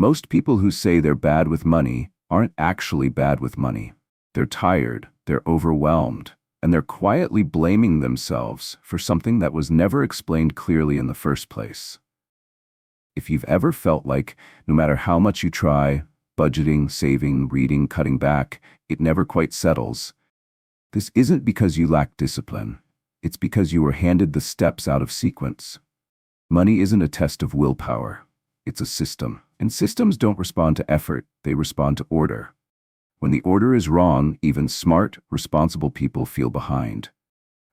Most people who say they're bad with money aren't actually bad with money. They're tired, they're overwhelmed, and they're quietly blaming themselves for something that was never explained clearly in the first place. If you've ever felt like, no matter how much you try, budgeting, saving, reading, cutting back, it never quite settles, this isn't because you lack discipline. It's because you were handed the steps out of sequence. Money isn't a test of willpower. It's a system. And systems don't respond to effort, they respond to order. When the order is wrong, even smart, responsible people feel behind.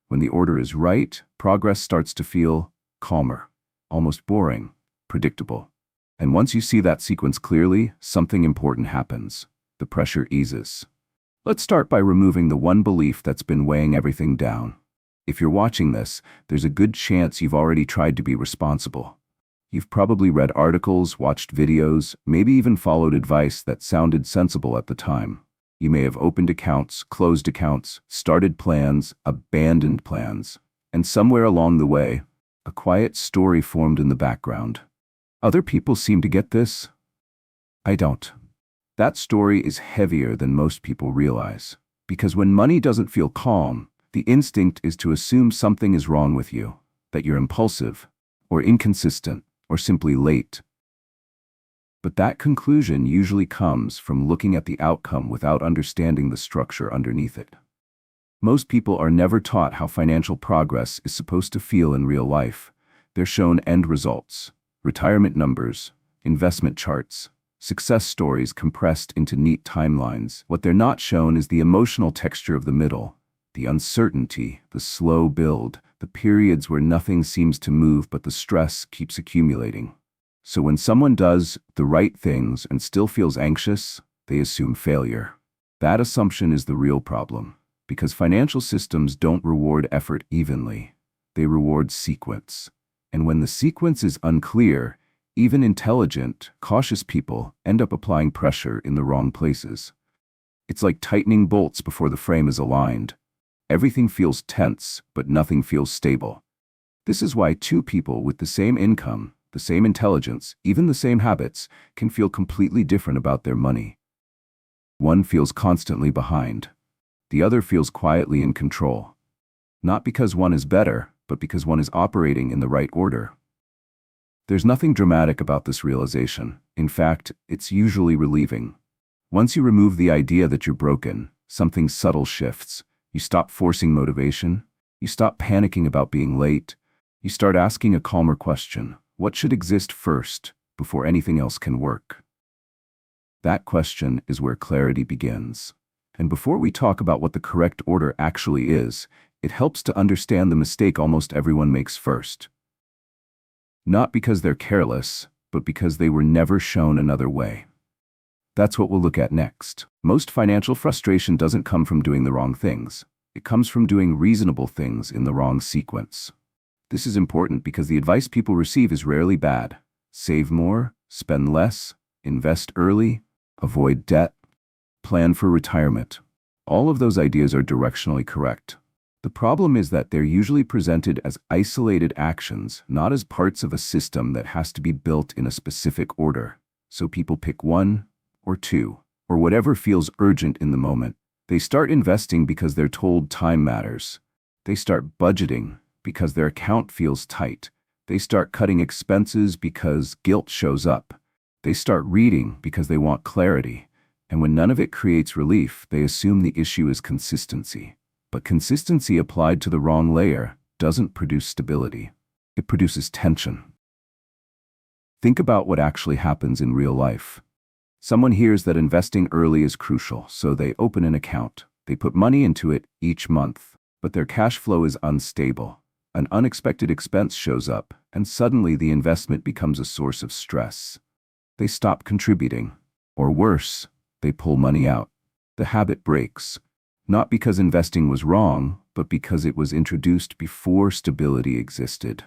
When the order is right, progress starts to feel calmer, almost boring, predictable. And once you see that sequence clearly, something important happens. The pressure eases. Let's start by removing the one belief that's been weighing everything down. If you're watching this, there's a good chance you've already tried to be responsible. You've probably read articles, watched videos, maybe even followed advice that sounded sensible at the time. You may have opened accounts, closed accounts, started plans, abandoned plans, and somewhere along the way, a quiet story formed in the background. Other people seem to get this. I don't. That story is heavier than most people realize, because when money doesn't feel calm, the instinct is to assume something is wrong with you, that you're impulsive, or inconsistent, or simply late. But that conclusion usually comes from looking at the outcome without understanding the structure underneath it. Most people are never taught how financial progress is supposed to feel in real life. They're shown end results, retirement numbers, investment charts, success stories compressed into neat timelines. What they're not shown is the emotional texture of the middle, the uncertainty, the slow build, the periods where nothing seems to move but the stress keeps accumulating. So when someone does the right things and still feels anxious, they assume failure. That assumption is the real problem, because financial systems don't reward effort evenly. They reward sequence. And when the sequence is unclear, even intelligent, cautious people end up applying pressure in the wrong places. It's like tightening bolts before the frame is aligned. Everything feels tense, but nothing feels stable. This is why two people with the same income, the same intelligence, even the same habits, can feel completely different about their money. One feels constantly behind. The other feels quietly in control. Not because one is better, but because one is operating in the right order. There's nothing dramatic about this realization. In fact, it's usually relieving. Once you remove the idea that you're broken, something subtle shifts. You stop forcing motivation. You stop panicking about being late. You start asking a calmer question. What should exist first before anything else can work? That question is where clarity begins. And before we talk about what the correct order actually is, it helps to understand the mistake almost everyone makes first. Not because they're careless, but because they were never shown another way. That's what we'll look at next. Most financial frustration doesn't come from doing the wrong things. It comes from doing reasonable things in the wrong sequence. This is important because the advice people receive is rarely bad. Save more, spend less, invest early, avoid debt, plan for retirement. All of those ideas are directionally correct. The problem is that they're usually presented as isolated actions, not as parts of a system that has to be built in a specific order. So people pick one, or two, or whatever feels urgent in the moment. They start investing because they're told time matters. They start budgeting because their account feels tight. They start cutting expenses because guilt shows up. They start reading because they want clarity. And when none of it creates relief, they assume the issue is consistency. But consistency applied to the wrong layer doesn't produce stability. It produces tension. Think about what actually happens in real life. Someone hears that investing early is crucial, so they open an account. They put money into it each month, but their cash flow is unstable. An unexpected expense shows up, and suddenly the investment becomes a source of stress. They stop contributing, or worse, they pull money out. The habit breaks, not because investing was wrong, but because it was introduced before stability existed.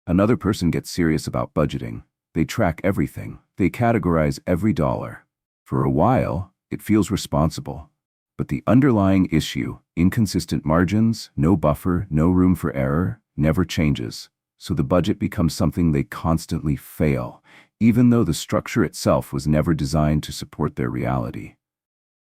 Another person gets serious about budgeting. They track everything. They categorize every dollar. For a while, it feels responsible. But the underlying issue, inconsistent margins, no buffer, no room for error, never changes. So the budget becomes something they constantly fail, even though the structure itself was never designed to support their reality.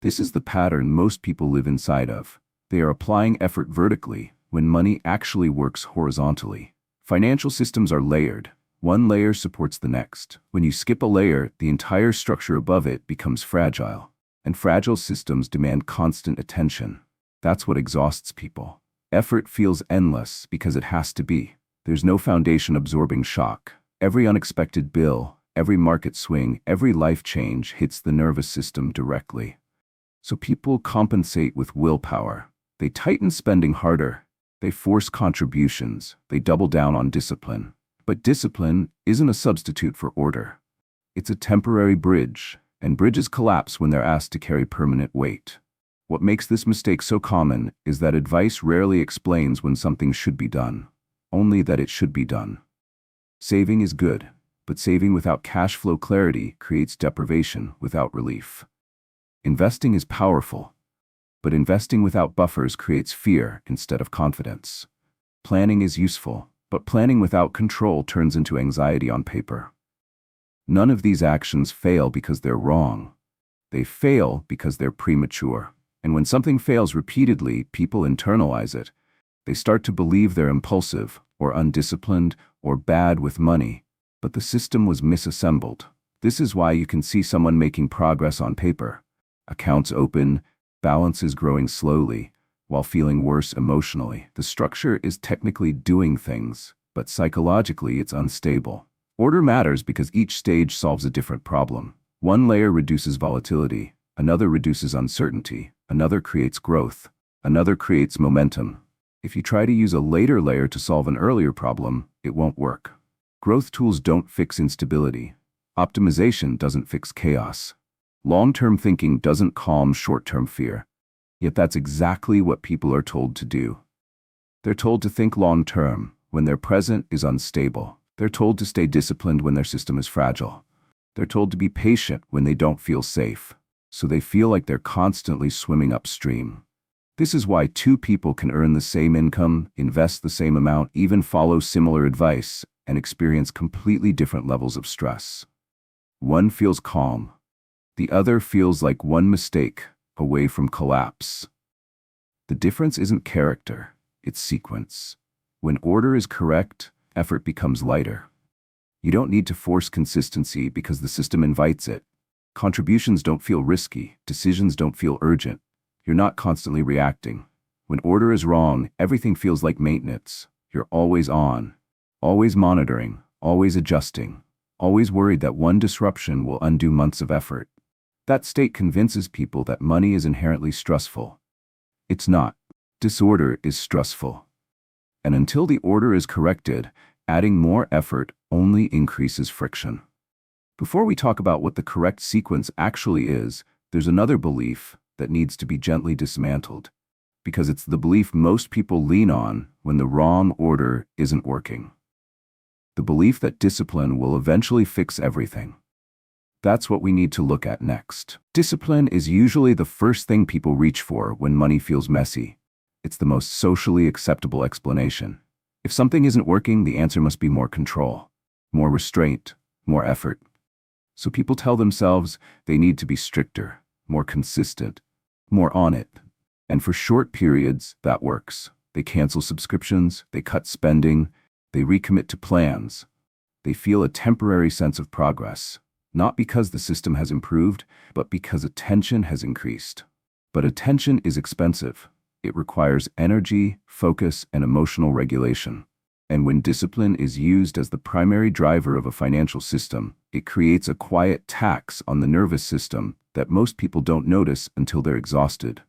This is the pattern most people live inside of. They are applying effort vertically when money actually works horizontally. Financial systems are layered. One layer supports the next. When you skip a layer, the entire structure above it becomes fragile. And fragile systems demand constant attention. That's what exhausts people. Effort feels endless because it has to be. There's no foundation absorbing shock. Every unexpected bill, every market swing, every life change hits the nervous system directly. So people compensate with willpower. They tighten spending harder. They force contributions. They double down on discipline. But discipline isn't a substitute for order. It's a temporary bridge, and bridges collapse when they're asked to carry permanent weight. What makes this mistake so common is that advice rarely explains when something should be done, only that it should be done. Saving is good, but saving without cash flow clarity creates deprivation without relief. Investing is powerful, but investing without buffers creates fear instead of confidence. Planning is useful, but planning without control turns into anxiety on paper. None of these actions fail because they're wrong. They fail because they're premature. And when something fails repeatedly, people internalize it. They start to believe they're impulsive, or undisciplined, or bad with money. But the system was misassembled. This is why you can see someone making progress on paper. Accounts open, balances growing slowly, while feeling worse emotionally. The structure is technically doing things, but psychologically it's unstable. Order matters because each stage solves a different problem. One layer reduces volatility, another reduces uncertainty, another creates growth, another creates momentum. If you try to use a later layer to solve an earlier problem, it won't work. Growth tools don't fix instability. Optimization doesn't fix chaos. Long-term thinking doesn't calm short-term fear. Yet that's exactly what people are told to do. They're told to think long-term when their present is unstable. They're told to stay disciplined when their system is fragile. They're told to be patient when they don't feel safe. So they feel like they're constantly swimming upstream. This is why two people can earn the same income, invest the same amount, even follow similar advice, and experience completely different levels of stress. One feels calm. The other feels like one mistake away from collapse. The difference isn't character, it's sequence. When order is correct, effort becomes lighter. You don't need to force consistency because the system invites it. Contributions don't feel risky, decisions don't feel urgent. You're not constantly reacting. When order is wrong, everything feels like maintenance. You're always on, always monitoring, always adjusting, always worried that one disruption will undo months of effort. That state convinces people that money is inherently stressful. It's not. Disorder is stressful. And until the order is corrected, adding more effort only increases friction. Before we talk about what the correct sequence actually is, there's another belief that needs to be gently dismantled, because it's the belief most people lean on when the wrong order isn't working. The belief that discipline will eventually fix everything. That's what we need to look at next. Discipline is usually the first thing people reach for when money feels messy. It's the most socially acceptable explanation. If something isn't working, the answer must be more control, more restraint, more effort. So people tell themselves they need to be stricter, more consistent, more on it. And for short periods, that works. They cancel subscriptions, they cut spending, they recommit to plans. They feel a temporary sense of progress, not because the system has improved, but because attention has increased. But attention is expensive. It requires energy, focus, and emotional regulation. And when discipline is used as the primary driver of a financial system, it creates a quiet tax on the nervous system that most people don't notice until they're exhausted.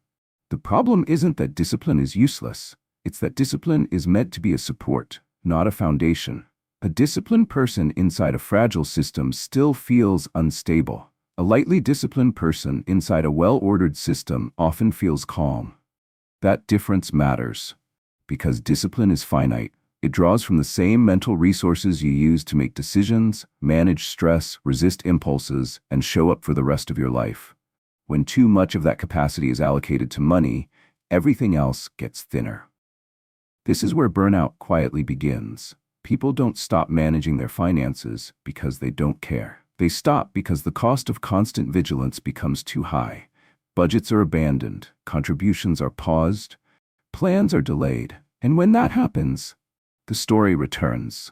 The problem isn't that discipline is useless. It's that discipline is meant to be a support, not a foundation. A disciplined person inside a fragile system still feels unstable. A lightly disciplined person inside a well-ordered system often feels calm. That difference matters, because discipline is finite. It draws from the same mental resources you use to make decisions, manage stress, resist impulses, and show up for the rest of your life. When too much of that capacity is allocated to money, everything else gets thinner. This is where burnout quietly begins. People don't stop managing their finances because they don't care. They stop because the cost of constant vigilance becomes too high. Budgets are abandoned, contributions are paused, plans are delayed, and when that happens, the story returns.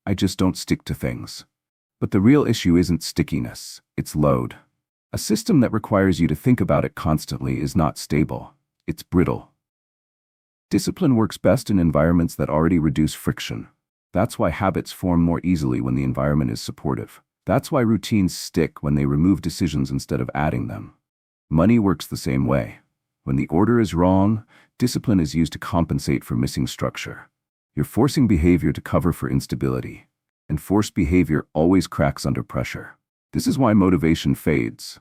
I just don't stick to things. But the real issue isn't stickiness, it's load. A system that requires you to think about it constantly is not stable, it's brittle. Discipline works best in environments that already reduce friction. That's why habits form more easily when the environment is supportive. That's why routines stick when they remove decisions instead of adding them. Money works the same way. When the order is wrong, discipline is used to compensate for missing structure. You're forcing behavior to cover for instability, and forced behavior always cracks under pressure. This is why motivation fades.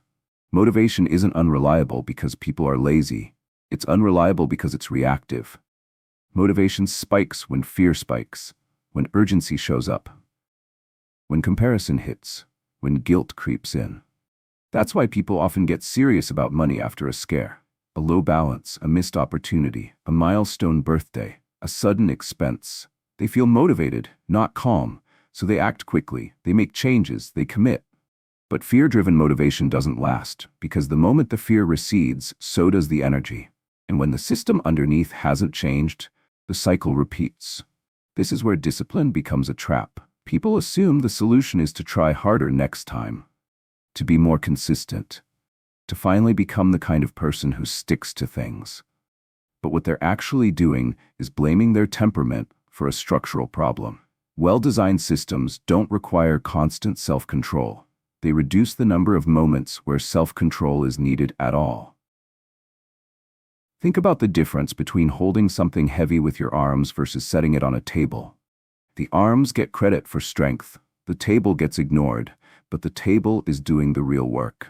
Motivation isn't unreliable because people are lazy. It's unreliable because it's reactive. Motivation spikes when fear spikes, when urgency shows up, when comparison hits, when guilt creeps in. That's why people often get serious about money after a scare. A low balance, a missed opportunity, a milestone birthday, a sudden expense. They feel motivated, not calm, so they act quickly, they make changes, they commit. But fear-driven motivation doesn't last, because the moment the fear recedes, so does the energy. And when the system underneath hasn't changed, the cycle repeats. This is where discipline becomes a trap. People assume the solution is to try harder next time, to be more consistent, to finally become the kind of person who sticks to things. But what they're actually doing is blaming their temperament for a structural problem. Well-designed systems don't require constant self-control. They reduce the number of moments where self-control is needed at all. Think about the difference between holding something heavy with your arms versus setting it on a table. The arms get credit for strength, the table gets ignored, but the table is doing the real work.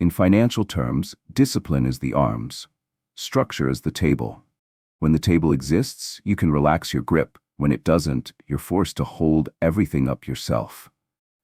In financial terms, discipline is the arms. Structure is the table. When the table exists, you can relax your grip. When it doesn't, you're forced to hold everything up yourself.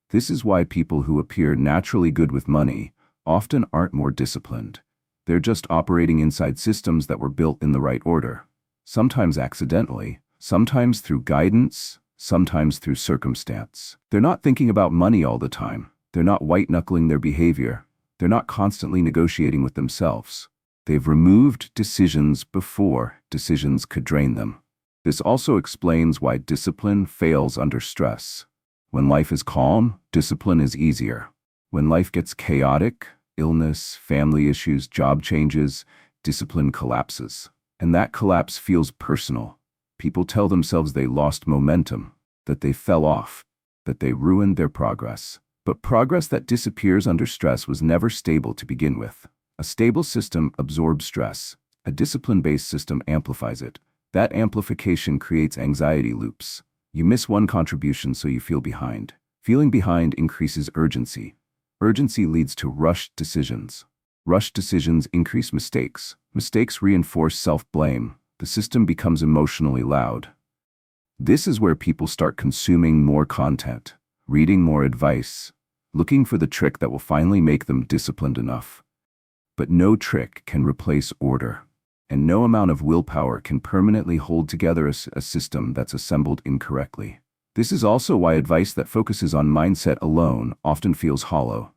This is why people who appear naturally good with money often aren't more disciplined. They're just operating inside systems that were built in the right order. Sometimes accidentally, sometimes through guidance, sometimes through circumstance. They're not thinking about money all the time. They're not white-knuckling their behavior. They're not constantly negotiating with themselves. They've removed decisions before decisions could drain them. This also explains why discipline fails under stress. When life is calm, discipline is easier. When life gets chaotic, illness, family issues, job changes, discipline collapses. And that collapse feels personal. People tell themselves they lost momentum, that they fell off, that they ruined their progress. But progress that disappears under stress was never stable to begin with. A stable system absorbs stress. A discipline-based system amplifies it. That amplification creates anxiety loops. You miss one contribution, so you feel behind. Feeling behind increases urgency. Urgency leads to rushed decisions. Rushed decisions increase mistakes. Mistakes reinforce self-blame. The system becomes emotionally loud. This is where people start consuming more content, reading more advice, looking for the trick that will finally make them disciplined enough. But no trick can replace order, and no amount of willpower can permanently hold together a system that's assembled incorrectly. This is also why advice that focuses on mindset alone often feels hollow.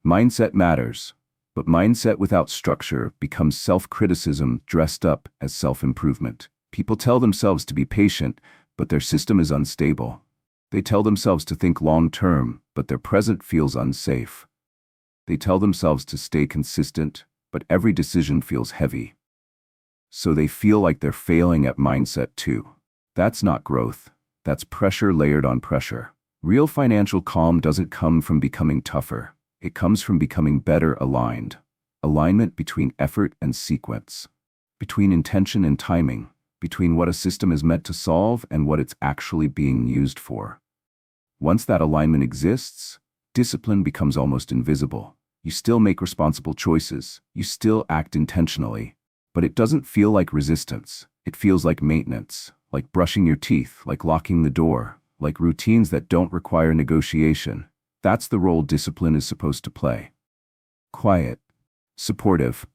Mindset matters, but mindset without structure becomes self-criticism dressed up as self-improvement. People tell themselves to be patient, but their system is unstable. They tell themselves to think long-term, but their present feels unsafe. They tell themselves to stay consistent, but every decision feels heavy. So they feel like they're failing at mindset too. That's not growth. That's pressure layered on pressure. Real financial calm doesn't come from becoming tougher. It comes from becoming better aligned. Alignment between effort and sequence. Between intention and timing. Between what a system is meant to solve and what it's actually being used for. Once that alignment exists, discipline becomes almost invisible. You still make responsible choices. You still act intentionally. But it doesn't feel like resistance. It feels like maintenance. Like brushing your teeth, like locking the door, like routines that don't require negotiation. That's the role discipline is supposed to play. Quiet, supportive,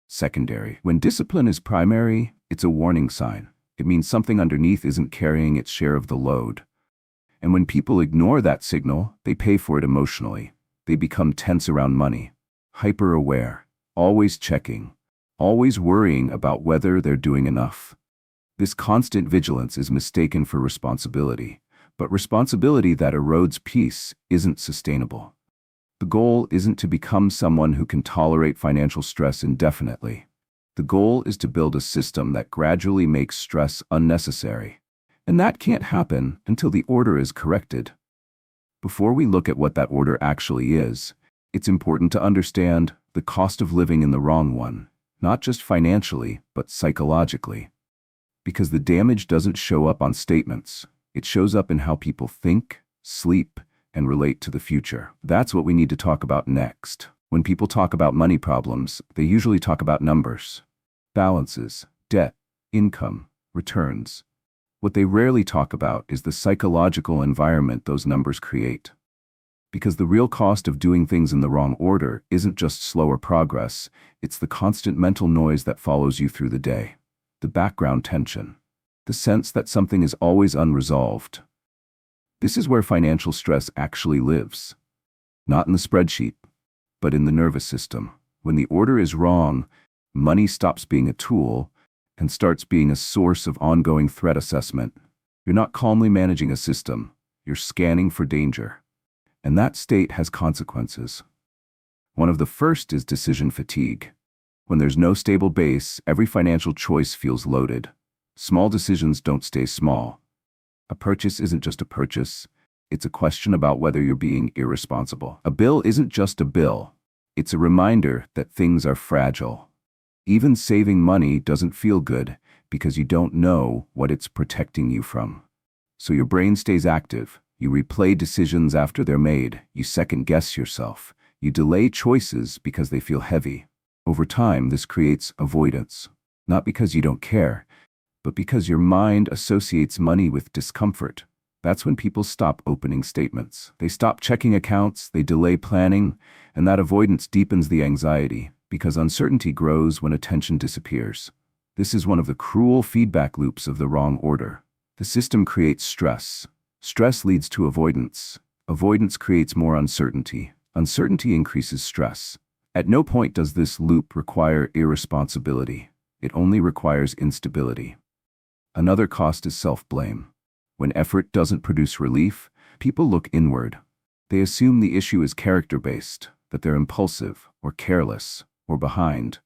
secondary. When discipline is primary, it's a warning sign. It means something underneath isn't carrying its share of the load. And when people ignore that signal, they pay for it emotionally. They become tense around money, hyper-aware, always checking, always worrying about whether they're doing enough. This constant vigilance is mistaken for responsibility, but responsibility that erodes peace isn't sustainable. The goal isn't to become someone who can tolerate financial stress indefinitely. The goal is to build a system that gradually makes stress unnecessary. And that can't happen until the order is corrected. Before we look at what that order actually is, it's important to understand the cost of living in the wrong one, not just financially, but psychologically. Because the damage doesn't show up on statements. It shows up in how people think, sleep, and relate to the future. That's what we need to talk about next. When people talk about money problems, they usually talk about numbers, balances, debt, income, returns. What they rarely talk about is the psychological environment those numbers create. Because the real cost of doing things in the wrong order isn't just slower progress, it's the constant mental noise that follows you through the day. The background tension. The sense that something is always unresolved. This is where financial stress actually lives. Not in the spreadsheet, but in the nervous system. When the order is wrong, money stops being a tool and starts being a source of ongoing threat assessment. You're not calmly managing a system, you're scanning for danger. And that state has consequences. One of the first is decision fatigue. When there's no stable base, every financial choice feels loaded. Small decisions don't stay small. A purchase isn't just a purchase, it's a question about whether you're being irresponsible. A bill isn't just a bill, it's a reminder that things are fragile. Even saving money doesn't feel good because you don't know what it's protecting you from. So your brain stays active. You replay decisions after they're made. You second-guess yourself. You delay choices because they feel heavy. Over time, this creates avoidance. Not because you don't care, but because your mind associates money with discomfort. That's when people stop opening statements. They stop checking accounts, they delay planning, and that avoidance deepens the anxiety. Because uncertainty grows when attention disappears. This is one of the cruel feedback loops of the wrong order. The system creates stress. Stress leads to avoidance. Avoidance creates more uncertainty. Uncertainty increases stress. At no point does this loop require irresponsibility. It only requires instability. Another cost is self-blame. When effort doesn't produce relief, people look inward. They assume the issue is character-based, that they're impulsive or careless or behind.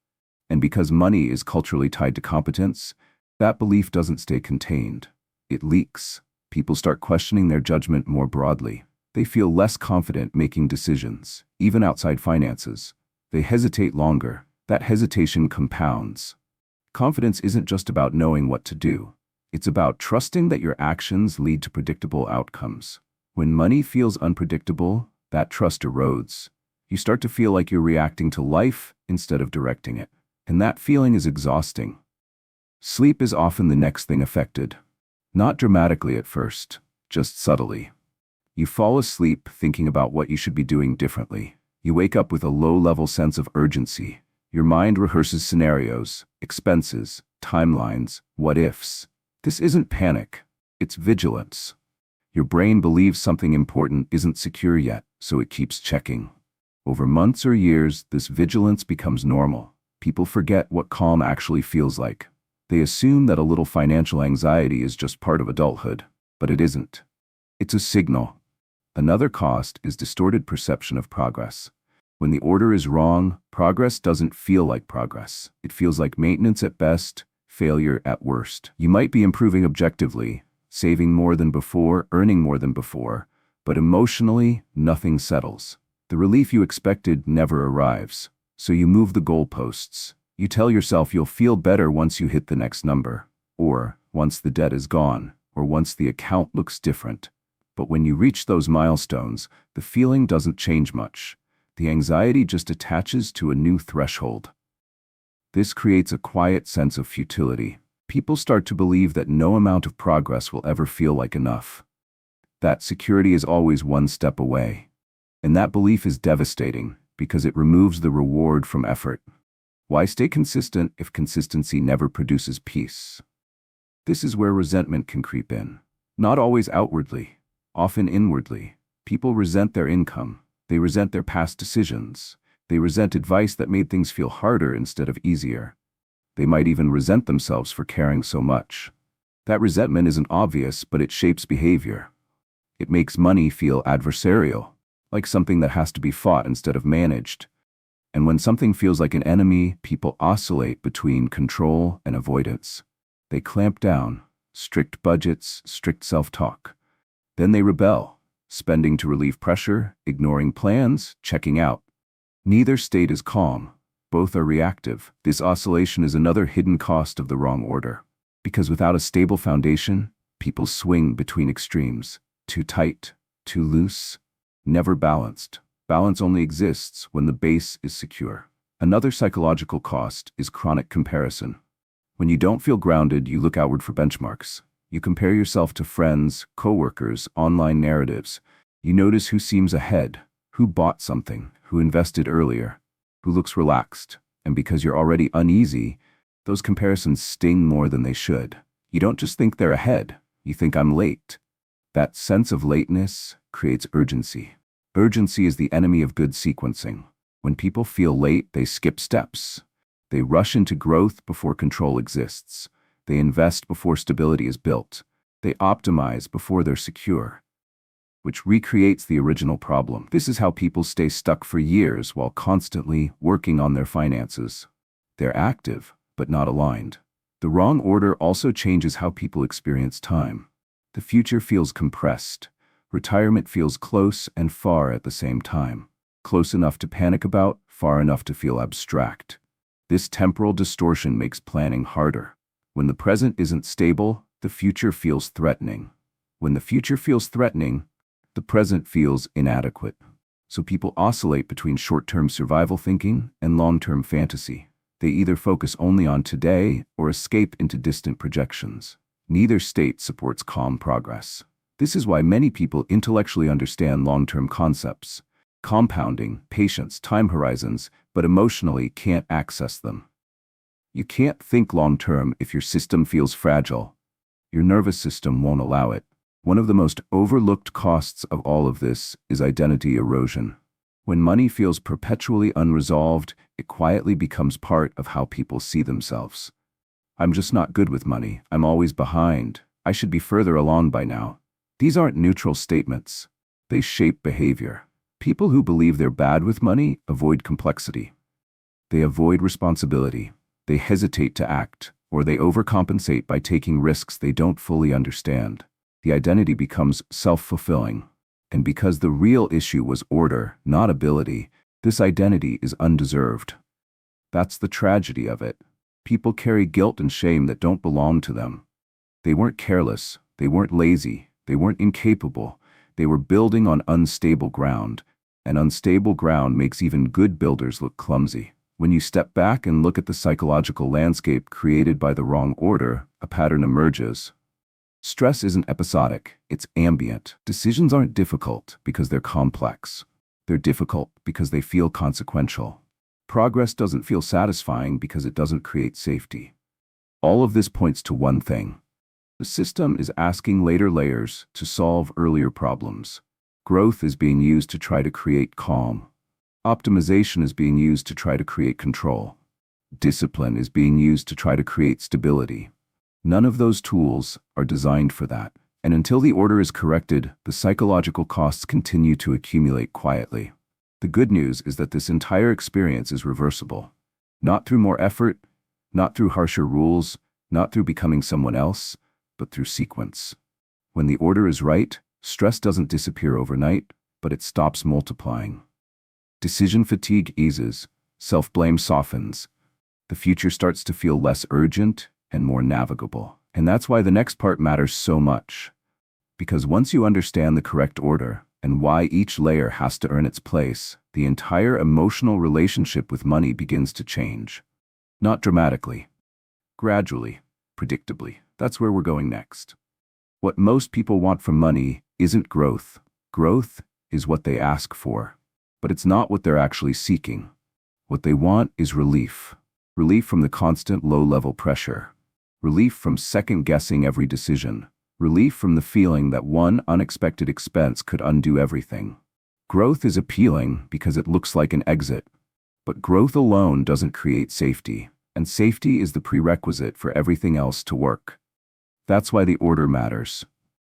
And because money is culturally tied to competence, that belief doesn't stay contained. It leaks. People start questioning their judgment more broadly. They feel less confident making decisions, even outside finances. They hesitate longer. That hesitation compounds. Confidence isn't just about knowing what to do. It's about trusting that your actions lead to predictable outcomes. When money feels unpredictable, that trust erodes. You start to feel like you're reacting to life instead of directing it. And that feeling is exhausting. Sleep is often the next thing affected. Not dramatically at first, just subtly. You fall asleep thinking about what you should be doing differently. You wake up with a low-level sense of urgency. Your mind rehearses scenarios, expenses, timelines, what-ifs. This isn't panic, it's vigilance. Your brain believes something important isn't secure yet, so it keeps checking. Over months or years, this vigilance becomes normal. People forget what calm actually feels like. They assume that a little financial anxiety is just part of adulthood, but it isn't. It's a signal. Another cost is distorted perception of progress. When the order is wrong, progress doesn't feel like progress. It feels like maintenance at best, failure at worst. You might be improving objectively, saving more than before, earning more than before, but emotionally, nothing settles. The relief you expected never arrives, so you move the goalposts. You tell yourself you'll feel better once you hit the next number, or once the debt is gone, or once the account looks different. But when you reach those milestones, the feeling doesn't change much. The anxiety just attaches to a new threshold. This creates a quiet sense of futility. People start to believe that no amount of progress will ever feel like enough. That security is always one step away. And that belief is devastating because it removes the reward from effort. Why stay consistent if consistency never produces peace? This is where resentment can creep in. Not always outwardly, often inwardly. People resent their income. They resent their past decisions. They resent advice that made things feel harder instead of easier. They might even resent themselves for caring so much. That resentment isn't obvious, but it shapes behavior. It makes money feel adversarial, like something that has to be fought instead of managed. And when something feels like an enemy, people oscillate between control and avoidance. They clamp down, strict budgets, strict self-talk. Then they rebel, spending to relieve pressure, ignoring plans, checking out. Neither state is calm. Both are reactive. This oscillation is another hidden cost of the wrong order. Because without a stable foundation, people swing between extremes. Too tight, too loose, never balanced. Balance only exists when the base is secure. Another psychological cost is chronic comparison. When you don't feel grounded, you look outward for benchmarks. You compare yourself to friends, coworkers, online narratives. You notice who seems ahead, who bought something, who invested earlier, who looks relaxed. And because you're already uneasy, those comparisons sting more than they should. You don't just think they're ahead, you think I'm late. That sense of lateness creates urgency. Urgency is the enemy of good sequencing. When people feel late, they skip steps. They rush into growth before control exists. They invest before stability is built. They optimize before they're secure, which recreates the original problem. This is how people stay stuck for years while constantly working on their finances. They're active, but not aligned. The wrong order also changes how people experience time. The future feels compressed. Retirement feels close and far at the same time. Close enough to panic about, far enough to feel abstract. This temporal distortion makes planning harder. When the present isn't stable, the future feels threatening. When the future feels threatening, the present feels inadequate. So people oscillate between short-term survival thinking and long-term fantasy. They either focus only on today or escape into distant projections. Neither state supports calm progress. This is why many people intellectually understand long-term concepts, compounding, patience, time horizons, but emotionally can't access them. You can't think long-term if your system feels fragile. Your nervous system won't allow it. One of the most overlooked costs of all of this is identity erosion. When money feels perpetually unresolved, it quietly becomes part of how people see themselves. I'm just not good with money. I'm always behind. I should be further along by now. These aren't neutral statements. They shape behavior. People who believe they're bad with money avoid complexity. They avoid responsibility. They hesitate to act, or they overcompensate by taking risks they don't fully understand. The identity becomes self-fulfilling. And because the real issue was order, not ability, this identity is undeserved. That's the tragedy of it. People carry guilt and shame that don't belong to them. They weren't careless. They weren't lazy. They weren't incapable. They were building on unstable ground. And unstable ground makes even good builders look clumsy. When you step back and look at the psychological landscape created by the wrong order, a pattern emerges. Stress isn't episodic, it's ambient. Decisions aren't difficult because they're complex. They're difficult because they feel consequential. Progress doesn't feel satisfying because it doesn't create safety. All of this points to one thing. The system is asking later layers to solve earlier problems. Growth is being used to try to create calm. Optimization is being used to try to create control. Discipline is being used to try to create stability. None of those tools are designed for that. And until the order is corrected, the psychological costs continue to accumulate quietly. The good news is that this entire experience is reversible. Not through more effort, not through harsher rules, not through becoming someone else, but through sequence. When the order is right, stress doesn't disappear overnight, but it stops multiplying. Decision fatigue eases, self-blame softens. The future starts to feel less urgent and more navigable. And that's why the next part matters so much. Because once you understand the correct order and why each layer has to earn its place, the entire emotional relationship with money begins to change. Not dramatically, gradually, predictably. That's where we're going next. What most people want from money isn't growth. Growth is what they ask for, but it's not what they're actually seeking. What they want is relief. Relief from the constant low-level pressure. Relief from second-guessing every decision. Relief from the feeling that one unexpected expense could undo everything. Growth is appealing because it looks like an exit. But growth alone doesn't create safety, and safety is the prerequisite for everything else to work. That's why the order matters.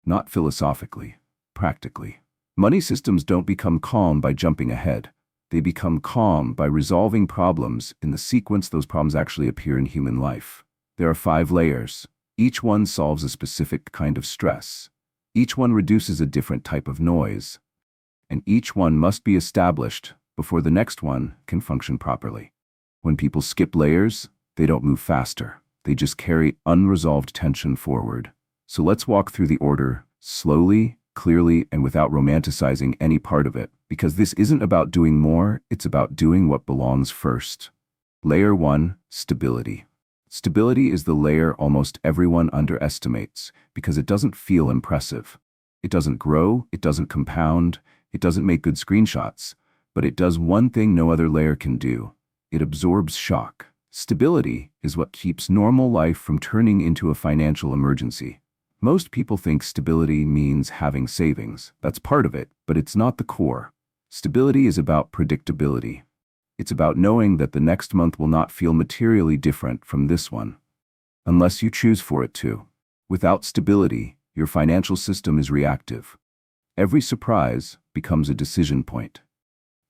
Not philosophically, practically. Money systems don't become calm by jumping ahead. They become calm by resolving problems in the sequence those problems actually appear in human life. There are 5 layers. Each one solves a specific kind of stress. Each one reduces a different type of noise. And each one must be established before the next one can function properly. When people skip layers, they don't move faster. They just carry unresolved tension forward. So let's walk through the order, slowly, clearly, and without romanticizing any part of it, because this isn't about doing more, it's about doing what belongs first. Layer 1, stability. Stability is the layer almost everyone underestimates because it doesn't feel impressive. It doesn't grow, it doesn't compound, it doesn't make good screenshots, but it does one thing no other layer can do. It absorbs shock. Stability is what keeps normal life from turning into a financial emergency. Most people think stability means having savings. That's part of it, but it's not the core. Stability is about predictability. It's about knowing that the next month will not feel materially different from this one, unless you choose for it to. Without stability, your financial system is reactive. Every surprise becomes a decision point.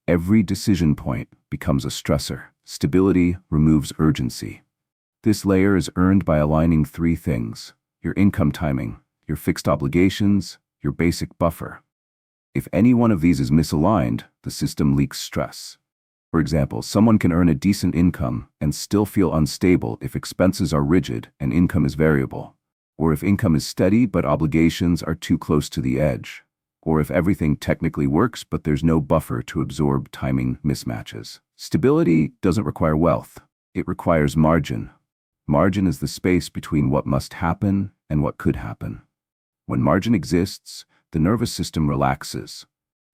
Every decision point becomes a stressor. Stability removes urgency. This layer is earned by aligning 3 things: your income timing, your fixed obligations, your basic buffer. If any one of these is misaligned, the system leaks stress. For example, someone can earn a decent income and still feel unstable if expenses are rigid and income is variable, or if income is steady but obligations are too close to the edge, or if everything technically works but there's no buffer to absorb timing mismatches. Stability doesn't require wealth. It requires margin. Margin is the space between what must happen and what could happen. When margin exists, the nervous system relaxes.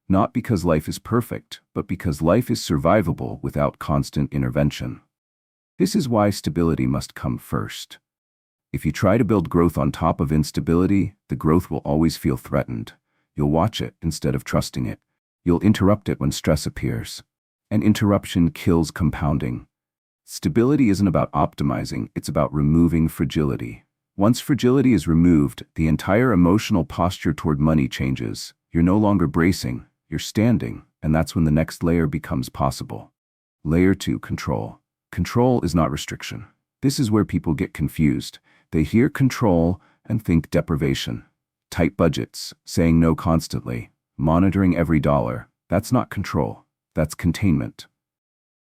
Not because life is perfect, but because life is survivable without constant intervention. This is why stability must come first. If you try to build growth on top of instability, the growth will always feel threatened. You'll watch it instead of trusting it. You'll interrupt it when stress appears. And interruption kills compounding. Stability isn't about optimizing, it's about removing fragility. Once fragility is removed, the entire emotional posture toward money changes. You're no longer bracing, you're standing, and that's when the next layer becomes possible. Layer 2, control. Control is not restriction. This is where people get confused. They hear control and think deprivation. Tight budgets, saying no constantly, monitoring every dollar. That's not control. That's containment.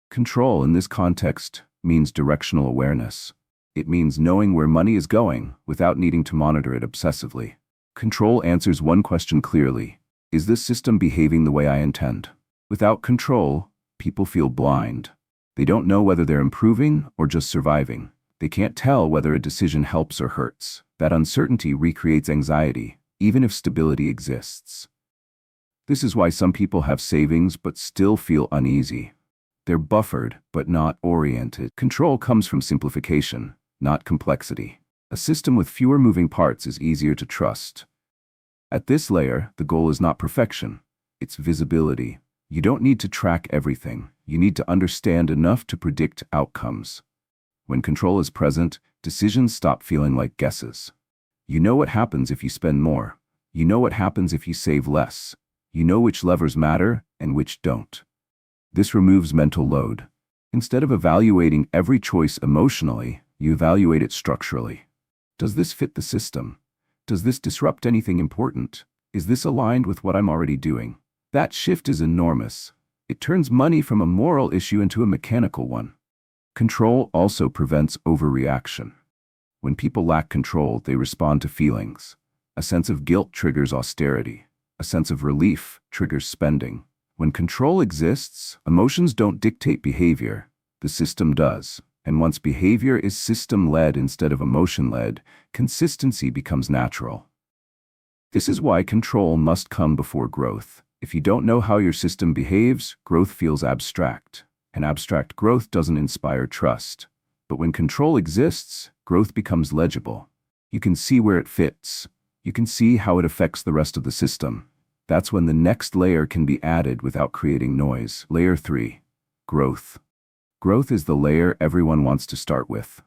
Control in this context means directional awareness. It means knowing where money is going without needing to monitor it obsessively. Control answers one question clearly: is this system behaving the way I intend? Without control, people feel blind. They don't know whether they're improving or just surviving. They can't tell whether a decision helps or hurts. That uncertainty recreates anxiety, even if stability exists. This is why some people have savings but still feel uneasy. They're buffered but not oriented. Control comes from simplification, not complexity. A system with fewer moving parts is easier to trust. At this layer, the goal is not perfection, it's visibility. You don't need to track everything. You need to understand enough to predict outcomes. When control is present, decisions stop feeling like guesses. You know what happens if you spend more. You know what happens if you save less. You know which levers matter and which don't. This removes mental load. Instead of evaluating every choice emotionally, you evaluate it structurally. Does this fit the system? Does this disrupt anything important? Is this aligned with what I'm already doing? That shift is enormous. It turns money from a moral issue into a mechanical one. Control also prevents overreaction. When people lack control, they respond to feelings. A sense of guilt triggers austerity. A sense of relief triggers spending. When control exists, emotions don't dictate behavior. The system does. And once behavior is system-led instead of emotion-led, consistency becomes natural. This is why control must come before growth. If you don't know how your system behaves, growth feels abstract. And abstract growth doesn't inspire trust. But when control exists, growth becomes legible. You can see where it fits. You can see how it affects the rest of the system. That's when the next layer can be added without creating noise. Layer 3. Growth. Growth is the layer everyone wants to start with.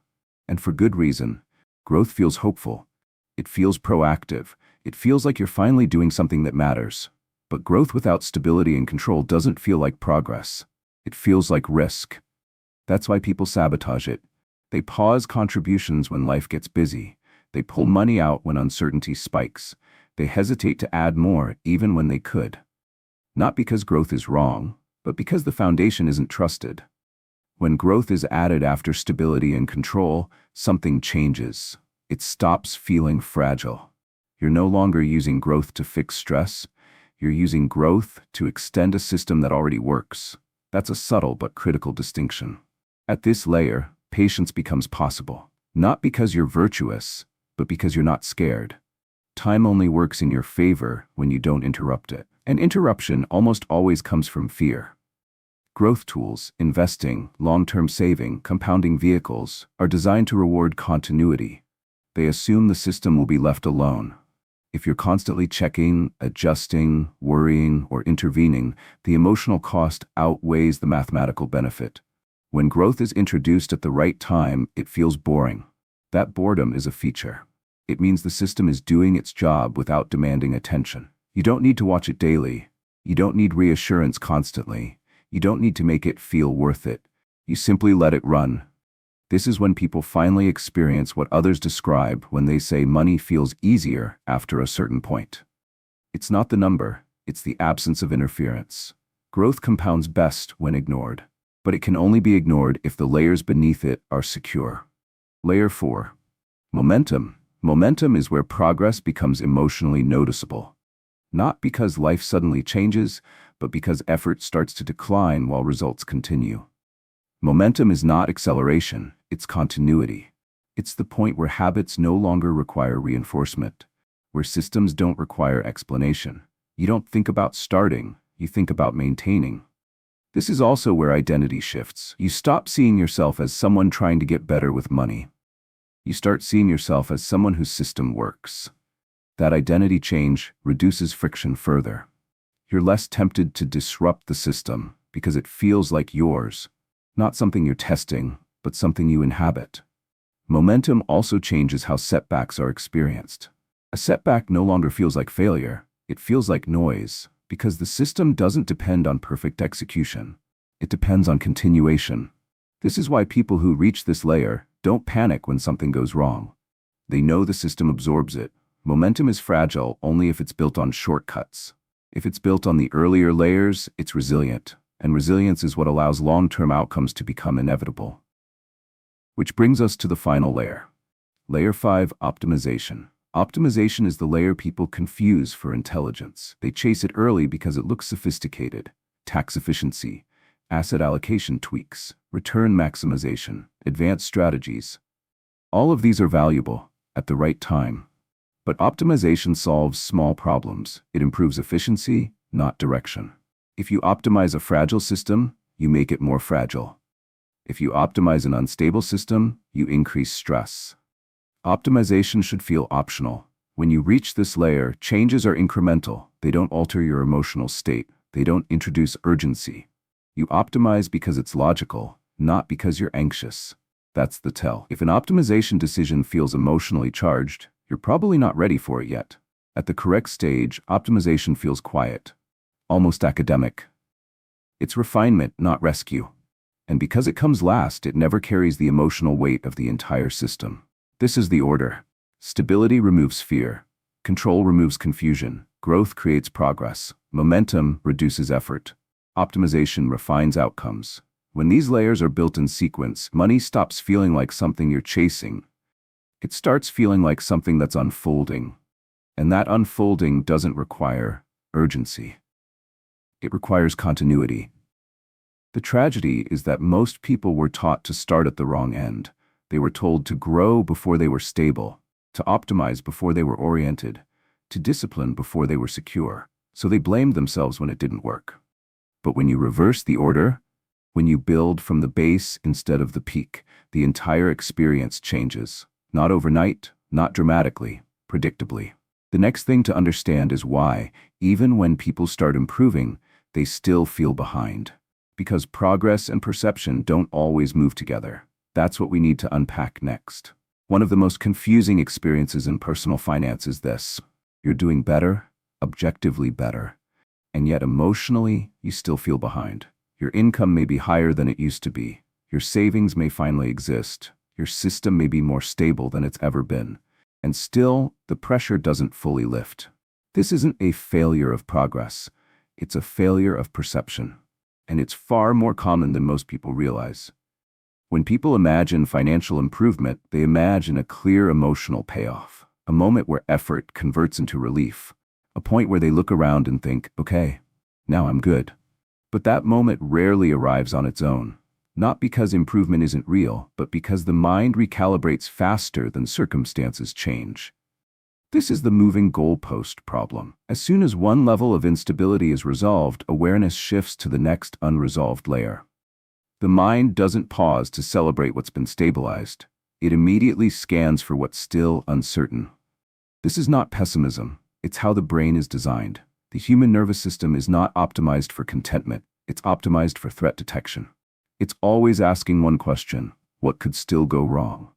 And for good reason. Growth feels hopeful. It feels proactive. It feels like you're finally doing something that matters. But growth without stability and control doesn't feel like progress. It feels like risk. That's why people sabotage it. They pause contributions when life gets busy. They pull money out when uncertainty spikes. They hesitate to add more even when they could. Not because growth is wrong, but because the foundation isn't trusted. When growth is added after stability and control, something changes. It stops feeling fragile. You're no longer using growth to fix stress. You're using growth to extend a system that already works. That's a subtle but critical distinction. At this layer, patience becomes possible. Not because you're virtuous, but because you're not scared. Time only works in your favor when you don't interrupt it. And interruption almost always comes from fear. Growth tools, investing, long-term saving, compounding vehicles, are designed to reward continuity. They assume the system will be left alone. If you're constantly checking, adjusting, worrying, or intervening, the emotional cost outweighs the mathematical benefit. When growth is introduced at the right time, it feels boring. That boredom is a feature. It means the system is doing its job without demanding attention. You don't need to watch it daily. You don't need reassurance constantly. You don't need to make it feel worth it. You simply let it run. This is when people finally experience what others describe when they say money feels easier after a certain point. It's not the number, it's the absence of interference. Growth compounds best when ignored, but it can only be ignored if the layers beneath it are secure. Layer 4. Momentum. Momentum is where progress becomes emotionally noticeable. Not because life suddenly changes, but because effort starts to decline while results continue. Momentum is not acceleration, it's continuity. It's the point where habits no longer require reinforcement, where systems don't require explanation. You don't think about starting, you think about maintaining. This is also where identity shifts. You stop seeing yourself as someone trying to get better with money. You start seeing yourself as someone whose system works. That identity change reduces friction further. You're less tempted to disrupt the system because it feels like yours, not something you're testing, but something you inhabit. Momentum also changes how setbacks are experienced. A setback no longer feels like failure, it feels like noise, because the system doesn't depend on perfect execution. It depends on continuation. This is why people who reach this layer don't panic when something goes wrong. They know the system absorbs it. Momentum is fragile only if it's built on shortcuts. If it's built on the earlier layers, it's resilient. And resilience is what allows long-term outcomes to become inevitable. Which brings us to the final layer. Layer 5, optimization. Optimization is the layer people confuse for intelligence. They chase it early because it looks sophisticated. Tax efficiency, asset allocation tweaks, return maximization, advanced strategies. All of these are valuable at the right time. But optimization solves small problems. It improves efficiency, not direction. If you optimize a fragile system, you make it more fragile. If you optimize an unstable system, you increase stress. Optimization should feel optional. When you reach this layer, changes are incremental. They don't alter your emotional state. They don't introduce urgency. You optimize because it's logical, not because you're anxious. That's the tell. If an optimization decision feels emotionally charged, you're probably not ready for it yet. At the correct stage, optimization feels quiet, almost academic. It's refinement, not rescue. And because it comes last, it never carries the emotional weight of the entire system. This is the order. Stability removes fear. Control removes confusion. Growth creates progress. Momentum reduces effort. Optimization refines outcomes. When these layers are built in sequence, money stops feeling like something you're chasing. It starts feeling like something that's unfolding. And that unfolding doesn't require urgency. It requires continuity. The tragedy is that most people were taught to start at the wrong end. They were told to grow before they were stable, to optimize before they were oriented, to discipline before they were secure. So they blamed themselves when it didn't work. But when you reverse the order, when you build from the base instead of the peak, the entire experience changes. Not overnight, not dramatically, predictably. The next thing to understand is why, even when people start improving, they still feel behind. Because progress and perception don't always move together. That's what we need to unpack next. One of the most confusing experiences in personal finance is this. You're doing better, objectively better, and yet emotionally, you still feel behind. Your income may be higher than it used to be. Your savings may finally exist. Your system may be more stable than it's ever been. And still, the pressure doesn't fully lift. This isn't a failure of progress. It's a failure of perception. And it's far more common than most people realize. When people imagine financial improvement, they imagine a clear emotional payoff, a moment where effort converts into relief, a point where they look around and think, okay, now I'm good. But that moment rarely arrives on its own, not because improvement isn't real, but because the mind recalibrates faster than circumstances change. This is the moving goalpost problem. As soon as one level of instability is resolved, awareness shifts to the next unresolved layer. The mind doesn't pause to celebrate what's been stabilized. It immediately scans for what's still uncertain. This is not pessimism. It's how the brain is designed. The human nervous system is not optimized for contentment. It's optimized for threat detection. It's always asking one question: what could still go wrong?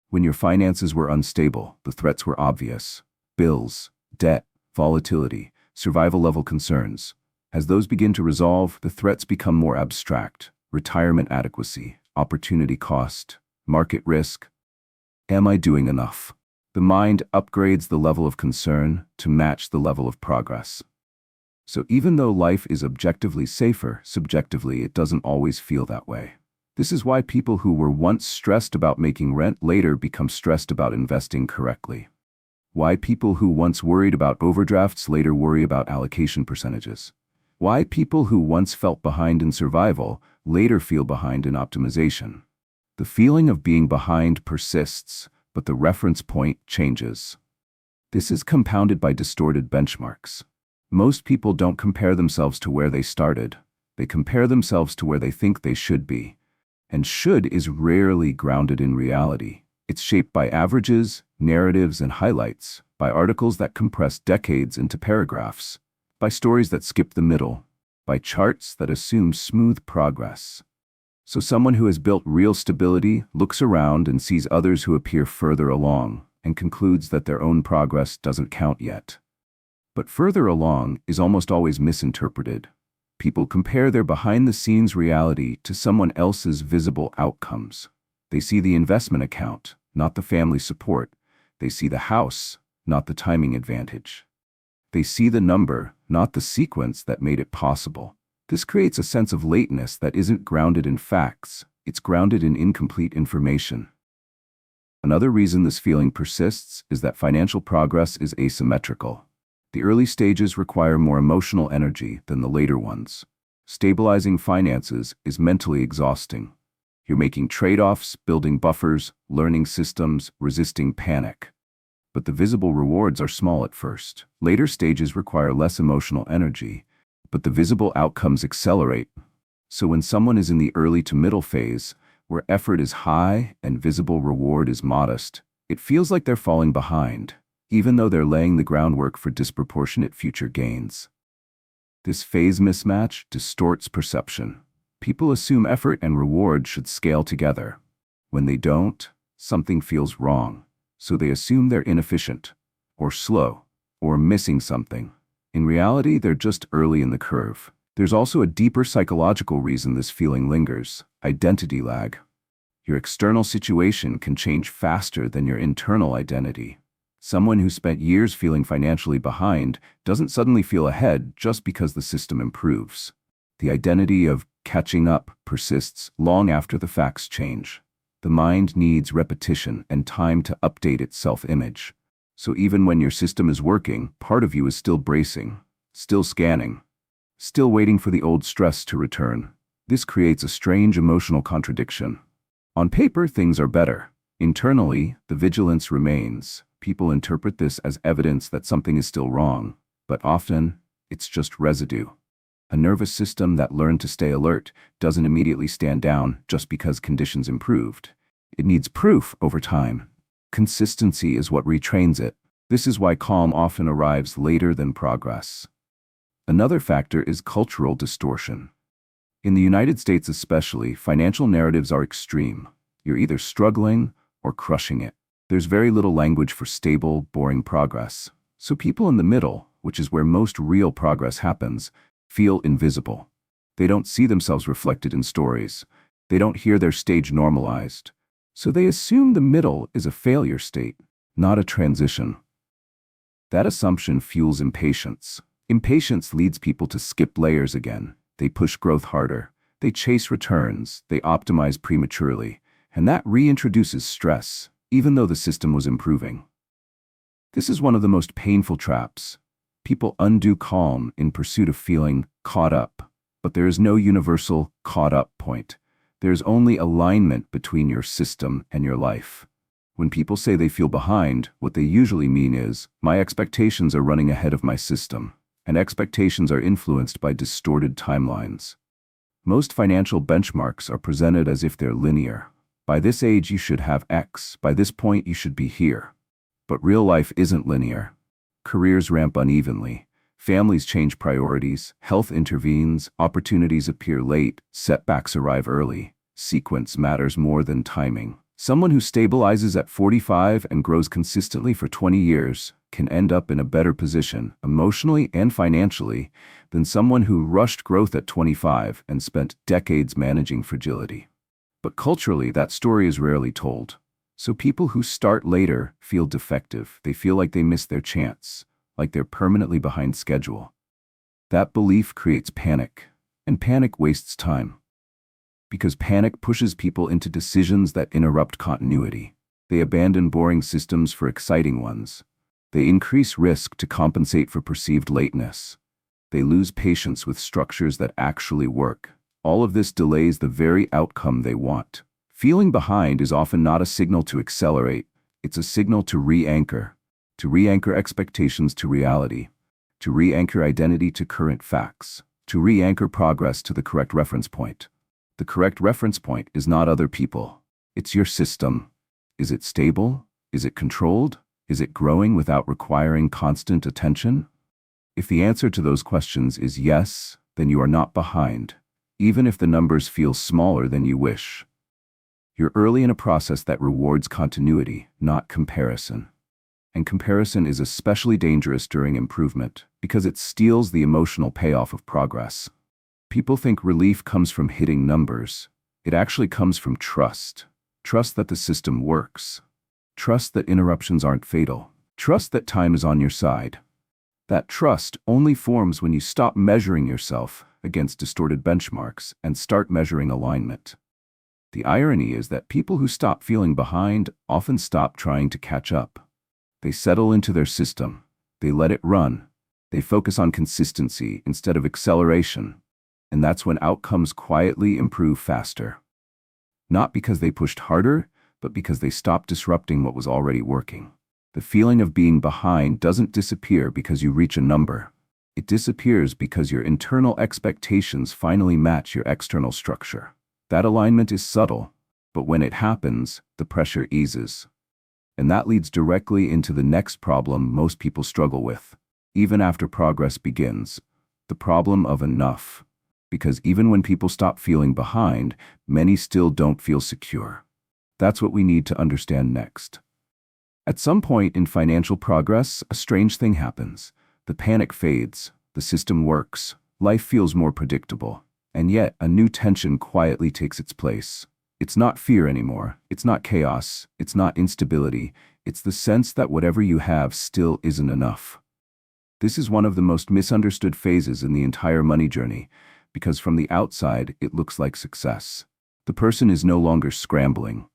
When your finances were unstable, the threats were obvious. Bills, debt, volatility, survival-level concerns. As those begin to resolve, the threats become more abstract. Retirement adequacy, opportunity cost, market risk. Am I doing enough? The mind upgrades the level of concern to match the level of progress. So even though life is objectively safer, subjectively it doesn't always feel that way. This is why people who were once stressed about making rent later become stressed about investing correctly. Why people who once worried about overdrafts later worry about allocation percentages. Why people who once felt behind in survival later feel behind in optimization. The feeling of being behind persists, but the reference point changes. This is compounded by distorted benchmarks. Most people don't compare themselves to where they started. They compare themselves to where they think they should be. And should is rarely grounded in reality. It's shaped by averages, narratives, and highlights, by articles that compress decades into paragraphs, by stories that skip the middle, by charts that assume smooth progress. So someone who has built real stability looks around and sees others who appear further along and concludes that their own progress doesn't count yet. But further along is almost always misinterpreted. People compare their behind-the-scenes reality to someone else's visible outcomes. They see the investment account, not the family support. They see the house, not the timing advantage. They see the number, not the sequence that made it possible. This creates a sense of lateness that isn't grounded in facts. It's grounded in incomplete information. Another reason this feeling persists is that financial progress is asymmetrical. The early stages require more emotional energy than the later ones. Stabilizing finances is mentally exhausting. You're making trade-offs, building buffers, learning systems, resisting panic. But the visible rewards are small at first. Later stages require less emotional energy, but the visible outcomes accelerate. So when someone is in the early to middle phase, where effort is high and visible reward is modest, it feels like they're falling behind, even though they're laying the groundwork for disproportionate future gains. This phase mismatch distorts perception. People assume effort and reward should scale together. When they don't, something feels wrong. So they assume they're inefficient, or slow, or missing something. In reality, they're just early in the curve. There's also a deeper psychological reason this feeling lingers: identity lag. Your external situation can change faster than your internal identity. Someone who spent years feeling financially behind doesn't suddenly feel ahead just because the system improves. The identity of catching up persists long after the facts change. The mind needs repetition and time to update its self-image. So even when your system is working, part of you is still bracing, still scanning, still waiting for the old stress to return. This creates a strange emotional contradiction. On paper, things are better. Internally, the vigilance remains. People interpret this as evidence that something is still wrong, but often, it's just residue. A nervous system that learned to stay alert doesn't immediately stand down just because conditions improved. It needs proof over time. Consistency is what retrains it. This is why calm often arrives later than progress. Another factor is cultural distortion. In the United States especially, financial narratives are extreme. You're either struggling or crushing it. There's very little language for stable, boring progress. So people in the middle, which is where most real progress happens, feel invisible. They don't see themselves reflected in stories. They don't hear their stage normalized. So they assume the middle is a failure state, not a transition. That assumption fuels impatience. Impatience leads people to skip layers again. They push growth harder. They chase returns. They optimize prematurely. And that reintroduces stress, even though the system was improving. This is one of the most painful traps. People undo calm in pursuit of feeling caught up. But there is no universal caught up point. There's only alignment between your system and your life. When people say they feel behind, what they usually mean is, my expectations are running ahead of my system, and expectations are influenced by distorted timelines. Most financial benchmarks are presented as if they're linear. By this age you should have X, by this point you should be here. But real life isn't linear. Careers ramp unevenly. Families change priorities, health intervenes, opportunities appear late, setbacks arrive early. Sequence matters more than timing. Someone who stabilizes at 45 and grows consistently for 20 years can end up in a better position, emotionally and financially, than someone who rushed growth at 25 and spent decades managing fragility. But culturally, that story is rarely told. So people who start later feel defective. They feel like they missed their chance, like they're permanently behind schedule. That belief creates panic, and panic wastes time. Because panic pushes people into decisions that interrupt continuity. They abandon boring systems for exciting ones. They increase risk to compensate for perceived lateness. They lose patience with structures that actually work. All of this delays the very outcome they want. Feeling behind is often not a signal to accelerate. It's a signal to re-anchor expectations to reality, to re-anchor identity to current facts, to re-anchor progress to the correct reference point. The correct reference point is not other people. It's your system. Is it stable? Is it controlled? Is it growing without requiring constant attention? If the answer to those questions is yes, then you are not behind, even if the numbers feel smaller than you wish. You're early in a process that rewards continuity, not comparison. And comparison is especially dangerous during improvement because it steals the emotional payoff of progress. People think relief comes from hitting numbers. It actually comes from trust. Trust that the system works. Trust that interruptions aren't fatal. Trust that time is on your side. That trust only forms when you stop measuring yourself against distorted benchmarks and start measuring alignment. The irony is that people who stop feeling behind often stop trying to catch up. They settle into their system. They let it run. They focus on consistency instead of acceleration. And that's when outcomes quietly improve faster. Not because they pushed harder, but because they stopped disrupting what was already working. The feeling of being behind doesn't disappear because you reach a number. It disappears because your internal expectations finally match your external structure. That alignment is subtle, but when it happens, the pressure eases. And that leads directly into the next problem most people struggle with, even after progress begins, the problem of enough. Because even when people stop feeling behind, many still don't feel secure. That's what we need to understand next. At some point in financial progress, a strange thing happens. The panic fades, the system works, life feels more predictable, and yet a new tension quietly takes its place. It's not fear anymore, it's not chaos, it's not instability, it's the sense that whatever you have still isn't enough. This is one of the most misunderstood phases in the entire money journey, because from the outside it looks like success. The person is no longer scrambling.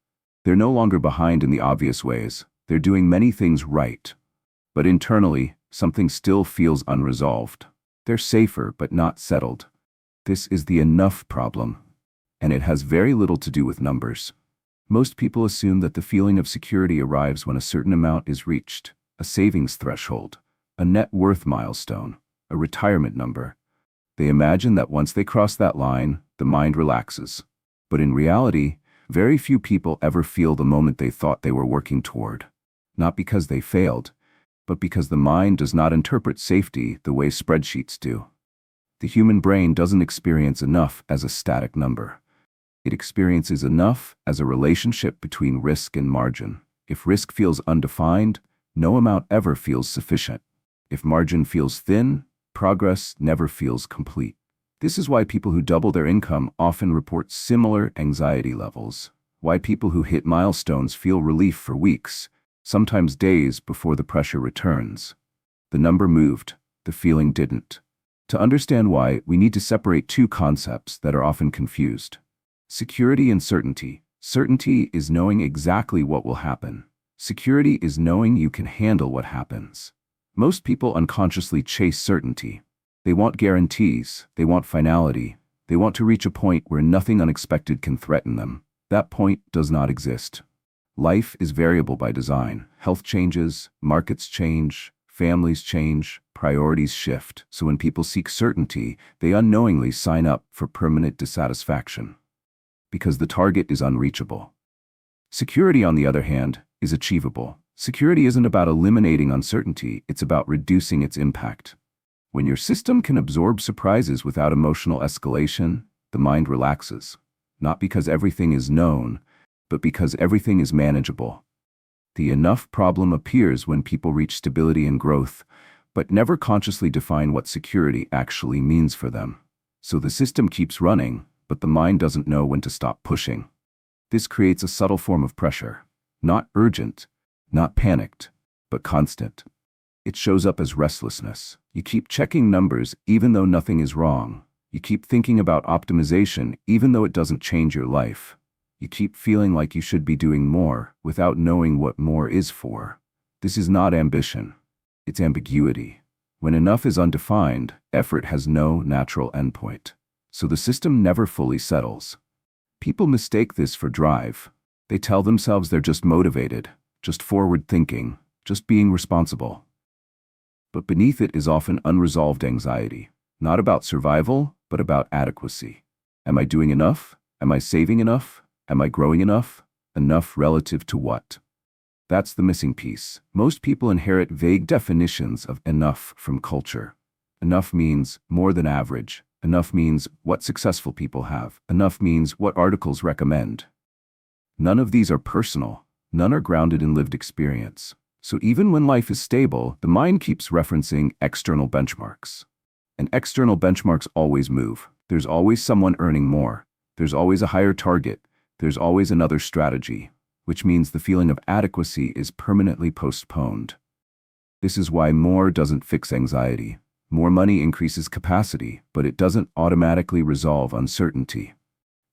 They're no longer behind in the obvious ways. They're doing many things right. But internally, something still feels unresolved. They're safer but not settled. This is the enough problem, and it has very little to do with numbers. Most people assume that the feeling of security arrives when a certain amount is reached, a savings threshold, a net worth milestone, a retirement number. They imagine that once they cross that line, the mind relaxes. But in reality, very few people ever feel the moment they thought they were working toward. Not because they failed, but because the mind does not interpret safety the way spreadsheets do. The human brain doesn't experience enough as a static number. It experiences enough as a relationship between risk and margin. If risk feels undefined, no amount ever feels sufficient. If margin feels thin, progress never feels complete. This is why people who double their income often report similar anxiety levels. Why people who hit milestones feel relief for weeks, sometimes days before the pressure returns. The number moved, the feeling didn't. To understand why, we need to separate two concepts that are often confused. Security and certainty. Certainty is knowing exactly what will happen. Security is knowing you can handle what happens. Most people unconsciously chase certainty. They want guarantees, they want finality, they want to reach a point where nothing unexpected can threaten them. That point does not exist. Life is variable by design. Health changes, markets change, families change, priorities shift. So when people seek certainty, they unknowingly sign up for permanent dissatisfaction, because the target is unreachable. Security, on the other hand, is achievable. Security isn't about eliminating uncertainty, it's about reducing its impact. When your system can absorb surprises without emotional escalation, the mind relaxes. Not because everything is known, but because everything is manageable. The enough problem appears when people reach stability and growth, but never consciously define what security actually means for them. So the system keeps running, but the mind doesn't know when to stop pushing. This creates a subtle form of pressure. Not urgent, not panicked, but constant. It shows up as restlessness. You keep checking numbers even though nothing is wrong. You keep thinking about optimization even though it doesn't change your life. You keep feeling like you should be doing more without knowing what more is for. This is not ambition. It's ambiguity. When enough is undefined, effort has no natural endpoint. So the system never fully settles. People mistake this for drive. They tell themselves they're just motivated, just forward thinking, just being responsible. But beneath it is often unresolved anxiety, not about survival, but about adequacy. Am I doing enough? Am I saving enough? Am I growing enough? Enough relative to what? That's the missing piece. Most people inherit vague definitions of enough from culture. Enough means more than average. Enough means what successful people have. Enough means what articles recommend. None of these are personal. None are grounded in lived experience. So even when life is stable, the mind keeps referencing external benchmarks. And external benchmarks always move. There's always someone earning more. There's always a higher target. There's always another strategy, which means the feeling of adequacy is permanently postponed. This is why more doesn't fix anxiety. More money increases capacity, but it doesn't automatically resolve uncertainty.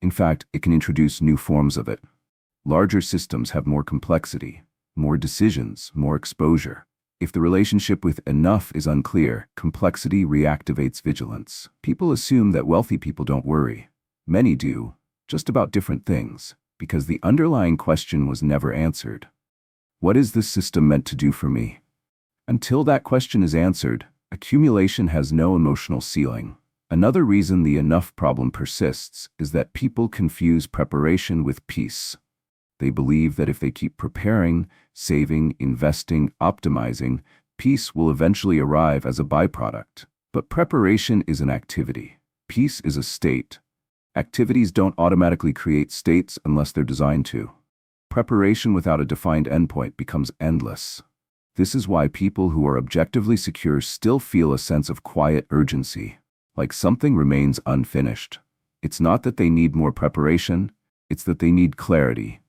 In fact, it can introduce new forms of it. Larger systems have more complexity, more decisions, more exposure. If the relationship with enough is unclear, complexity reactivates vigilance. People assume that wealthy people don't worry. Many do, just about different things, because the underlying question was never answered. What is this system meant to do for me? Until that question is answered, accumulation has no emotional ceiling. Another reason the enough problem persists is that people confuse preparation with peace. They believe that if they keep preparing, saving, investing, optimizing, peace will eventually arrive as a byproduct. But preparation is an activity. Peace is a state. Activities don't automatically create states unless they're designed to. Preparation without a defined endpoint becomes endless. This is why people who are objectively secure still feel a sense of quiet urgency, like something remains unfinished. It's not that they need more preparation, it's that they need clarity.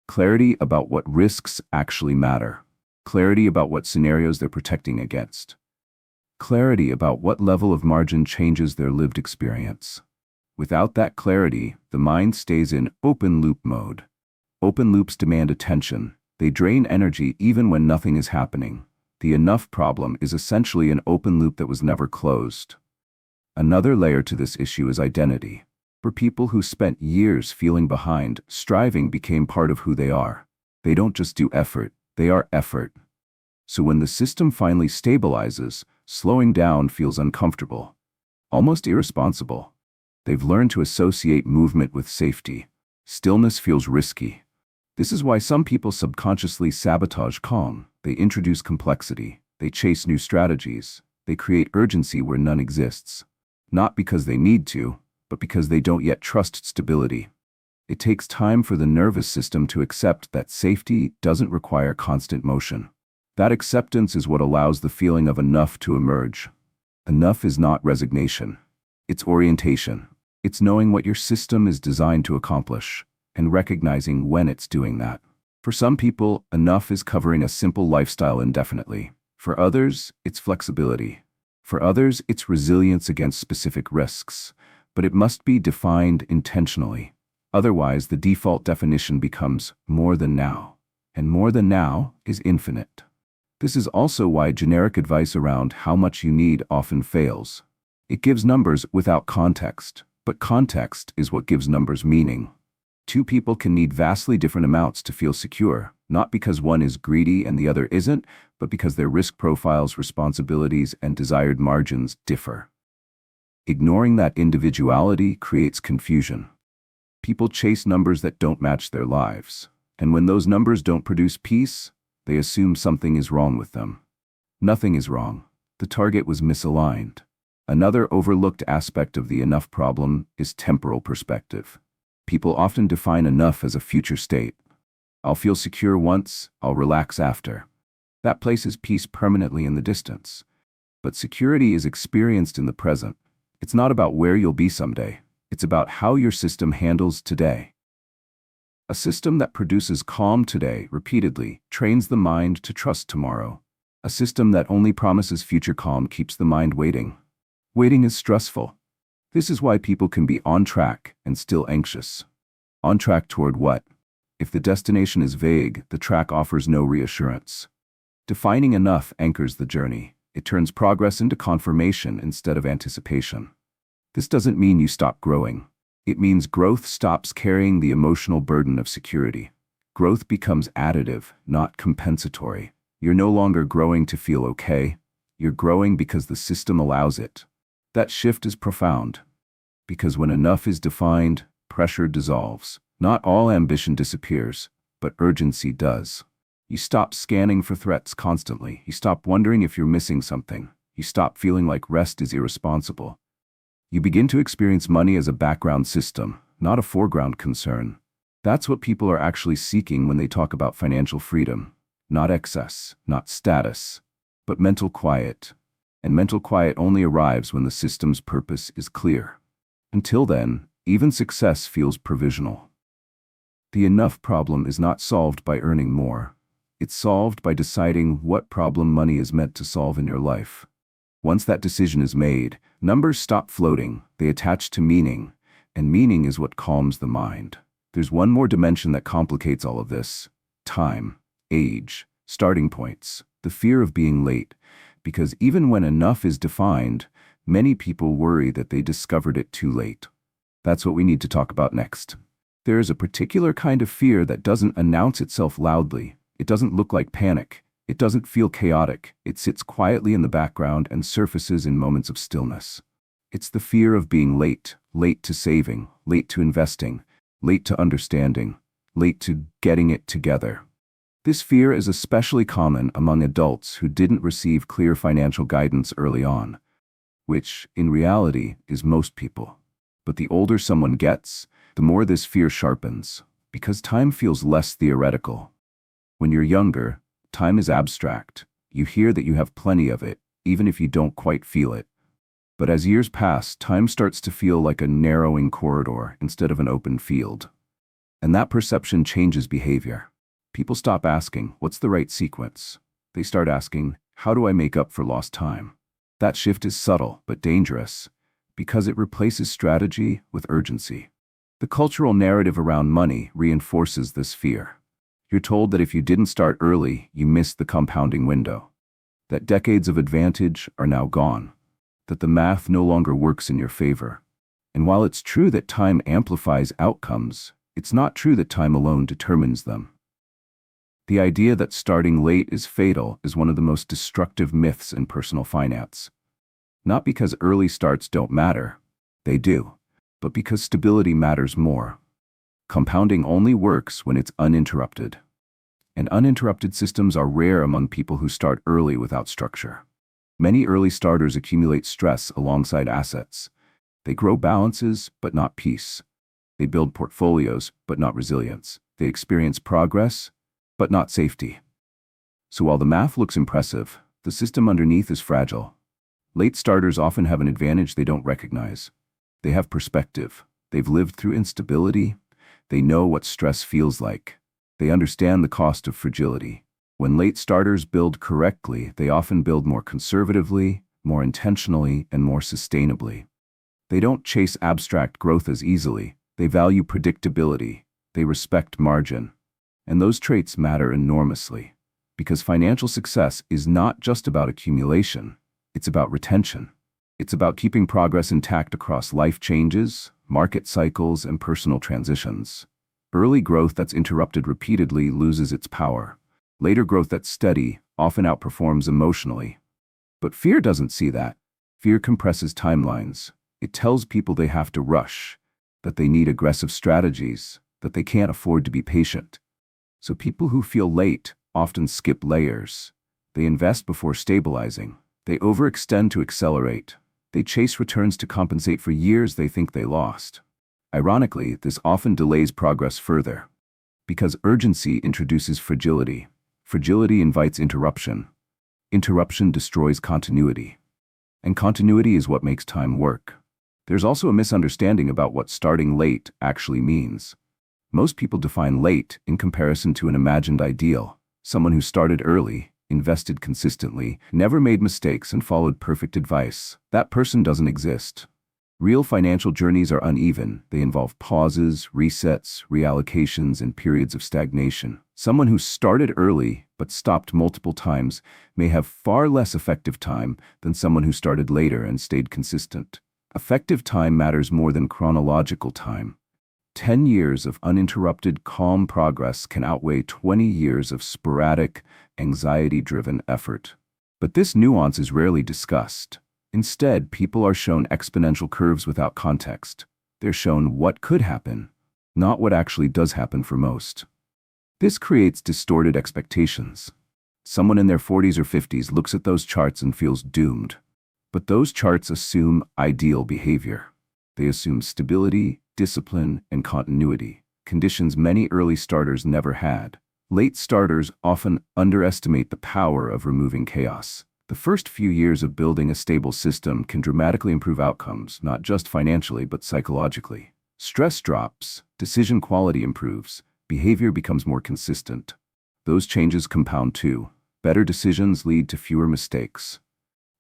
Clarity about what risks actually matter. Clarity about what scenarios they're protecting against. Clarity about what level of margin changes their lived experience. Without that clarity, the mind stays in open loop mode. Open loops demand attention. They drain energy even when nothing is happening. The enough problem is essentially an open loop that was never closed. Another layer to this issue is identity. For people who spent years feeling behind, striving became part of who they are. They don't just do effort, they are effort. So when the system finally stabilizes, slowing down feels uncomfortable, almost irresponsible. They've learned to associate movement with safety. Stillness feels risky. This is why some people subconsciously sabotage calm. They introduce complexity. They chase new strategies. They create urgency where none exists. Not because they need to, but because they don't yet trust stability. It takes time for the nervous system to accept that safety doesn't require constant motion. That acceptance is what allows the feeling of enough to emerge. Enough is not resignation. It's orientation. It's knowing what your system is designed to accomplish and recognizing when it's doing that. For some people, enough is covering a simple lifestyle indefinitely. For others, it's flexibility. For others, it's resilience against specific risks. But it must be defined intentionally. Otherwise, the default definition becomes more than now. And more than now is infinite. This is also why generic advice around how much you need often fails. It gives numbers without context, but context is what gives numbers meaning. Two people can need vastly different amounts to feel secure, not because one is greedy and the other isn't, but because their risk profiles, responsibilities, and desired margins differ. Ignoring that individuality creates confusion. People chase numbers that don't match their lives, and when those numbers don't produce peace, they assume something is wrong with them. Nothing is wrong. The target was misaligned. Another overlooked aspect of the enough problem is temporal perspective. People often define enough as a future state. I'll feel secure once, I'll relax after. That places peace permanently in the distance. But security is experienced in the present. It's not about where you'll be someday. It's about how your system handles today. A system that produces calm today repeatedly trains the mind to trust tomorrow. A system that only promises future calm keeps the mind waiting. Waiting is stressful. This is why people can be on track and still anxious. On track toward what? If the destination is vague, the track offers no reassurance. Defining enough anchors the journey. It turns progress into confirmation instead of anticipation. This doesn't mean you stop growing. It means growth stops carrying the emotional burden of security. Growth becomes additive, not compensatory. You're no longer growing to feel okay. You're growing because the system allows it. That shift is profound. Because when enough is defined, pressure dissolves. Not all ambition disappears, but urgency does. You stop scanning for threats constantly. You stop wondering if you're missing something. You stop feeling like rest is irresponsible. You begin to experience money as a background system, not a foreground concern. That's what people are actually seeking when they talk about financial freedom. Not excess, not status, but mental quiet. And mental quiet only arrives when the system's purpose is clear. Until then, even success feels provisional. The enough problem is not solved by earning more. It's solved by deciding what problem money is meant to solve in your life. Once that decision is made, numbers stop floating, they attach to meaning, and meaning is what calms the mind. There's one more dimension that complicates all of this: time, age, starting points, the fear of being late. Because even when enough is defined, many people worry that they discovered it too late. That's what we need to talk about next. There is a particular kind of fear that doesn't announce itself loudly. It doesn't look like panic. It doesn't feel chaotic. It sits quietly in the background and surfaces in moments of stillness. It's the fear of being late, late to saving, late to investing, late to understanding, late to getting it together. This fear is especially common among adults who didn't receive clear financial guidance early on, which, in reality, is most people. But the older someone gets, the more this fear sharpens, because time feels less theoretical. When you're younger, time is abstract. You hear that you have plenty of it, even if you don't quite feel it. But as years pass, time starts to feel like a narrowing corridor instead of an open field. And that perception changes behavior. People stop asking, what's the right sequence? They start asking, how do I make up for lost time? That shift is subtle but dangerous, because it replaces strategy with urgency. The cultural narrative around money reinforces this fear. You're told that if you didn't start early, you missed the compounding window. That decades of advantage are now gone. That the math no longer works in your favor. And while it's true that time amplifies outcomes, it's not true that time alone determines them. The idea that starting late is fatal is one of the most destructive myths in personal finance. Not because early starts don't matter. They do. But because stability matters more. Compounding only works when it's uninterrupted. and uninterrupted systems are rare among people who start early without structure. Many early starters accumulate stress alongside assets. They grow balances, but not peace. They build portfolios, but not resilience. They experience progress, but not safety. So while the math looks impressive, the system underneath is fragile. Late starters often have an advantage they don't recognize. They have perspective. They've lived through instability. They know what stress feels like. They understand the cost of fragility. When late starters build correctly, they often build more conservatively, more intentionally, and more sustainably. They don't chase abstract growth as easily. They value predictability. They respect margin. And those traits matter enormously, because financial success is not just about accumulation. It's about retention. It's about keeping progress intact across life changes, market cycles, and personal transitions. Early growth that's interrupted repeatedly loses its power. Later growth that's steady often outperforms emotionally. But fear doesn't see that. Fear compresses timelines. It tells people they have to rush, that they need aggressive strategies, that they can't afford to be patient. So people who feel late often skip layers. They invest before stabilizing. They overextend to accelerate. They chase returns to compensate for years they think they lost. Ironically, this often delays progress further. Because urgency introduces fragility. Fragility invites interruption. Interruption destroys continuity. And continuity is what makes time work. There's also a misunderstanding about what starting late actually means. Most people define late in comparison to an imagined ideal. Someone who started early, invested consistently, never made mistakes, and followed perfect advice. That person doesn't exist. Real financial journeys are uneven. They involve pauses, resets, reallocations, and periods of stagnation. Someone who started early but stopped multiple times may have far less effective time than someone who started later and stayed consistent. Effective time matters more than chronological time. 10 years of uninterrupted, calm progress can outweigh 20 years of sporadic, anxiety-driven effort. But this nuance is rarely discussed. Instead, people are shown exponential curves without context. They're shown what could happen, not what actually does happen for most. This creates distorted expectations. Someone in their 40s or 50s looks at those charts and feels doomed. But those charts assume ideal behavior. They assume stability, discipline, and continuity, conditions many early starters never had. Late starters often underestimate the power of removing chaos. The first few years of building a stable system can dramatically improve outcomes, not just financially but psychologically. Stress drops, decision quality improves, behavior becomes more consistent. Those changes compound too. Better decisions lead to fewer mistakes.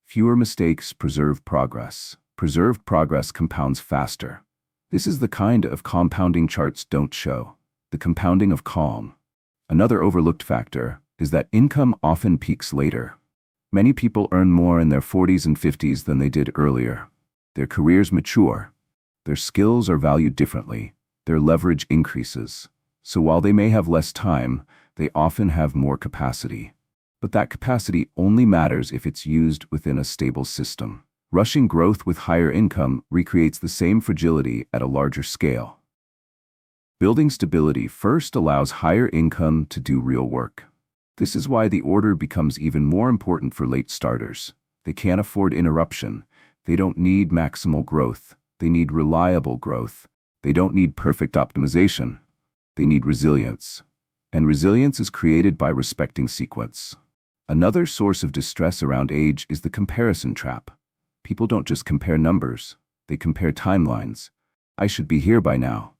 Fewer mistakes preserve progress. Preserved progress compounds faster. This is the kind of compounding charts don't show. The compounding of calm. Another overlooked factor is that income often peaks later. Many people earn more in their 40s and 50s than they did earlier. Their careers mature. Their skills are valued differently. Their leverage increases. So while they may have less time, they often have more capacity. But that capacity only matters if it's used within a stable system. Rushing growth with higher income recreates the same fragility at a larger scale. Building stability first allows higher income to do real work. This is why the order becomes even more important for late starters. They can't afford interruption. They don't need maximal growth. They need reliable growth. They don't need perfect optimization. They need resilience. And resilience is created by respecting sequence. Another source of distress around age is the comparison trap. People don't just compare numbers. They compare timelines. I should be here by now.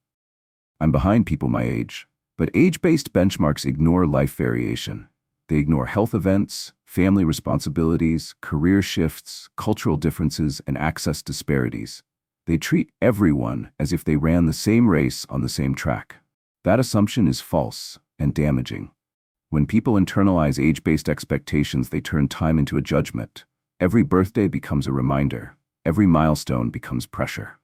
I'm behind people my age. But age-based benchmarks ignore life variation. They ignore health events, family responsibilities, career shifts, cultural differences, and access disparities. They treat everyone as if they ran the same race on the same track. That assumption is false and damaging. When people internalize age-based expectations, they turn time into a judgment. Every birthday becomes a reminder. Every milestone becomes pressure.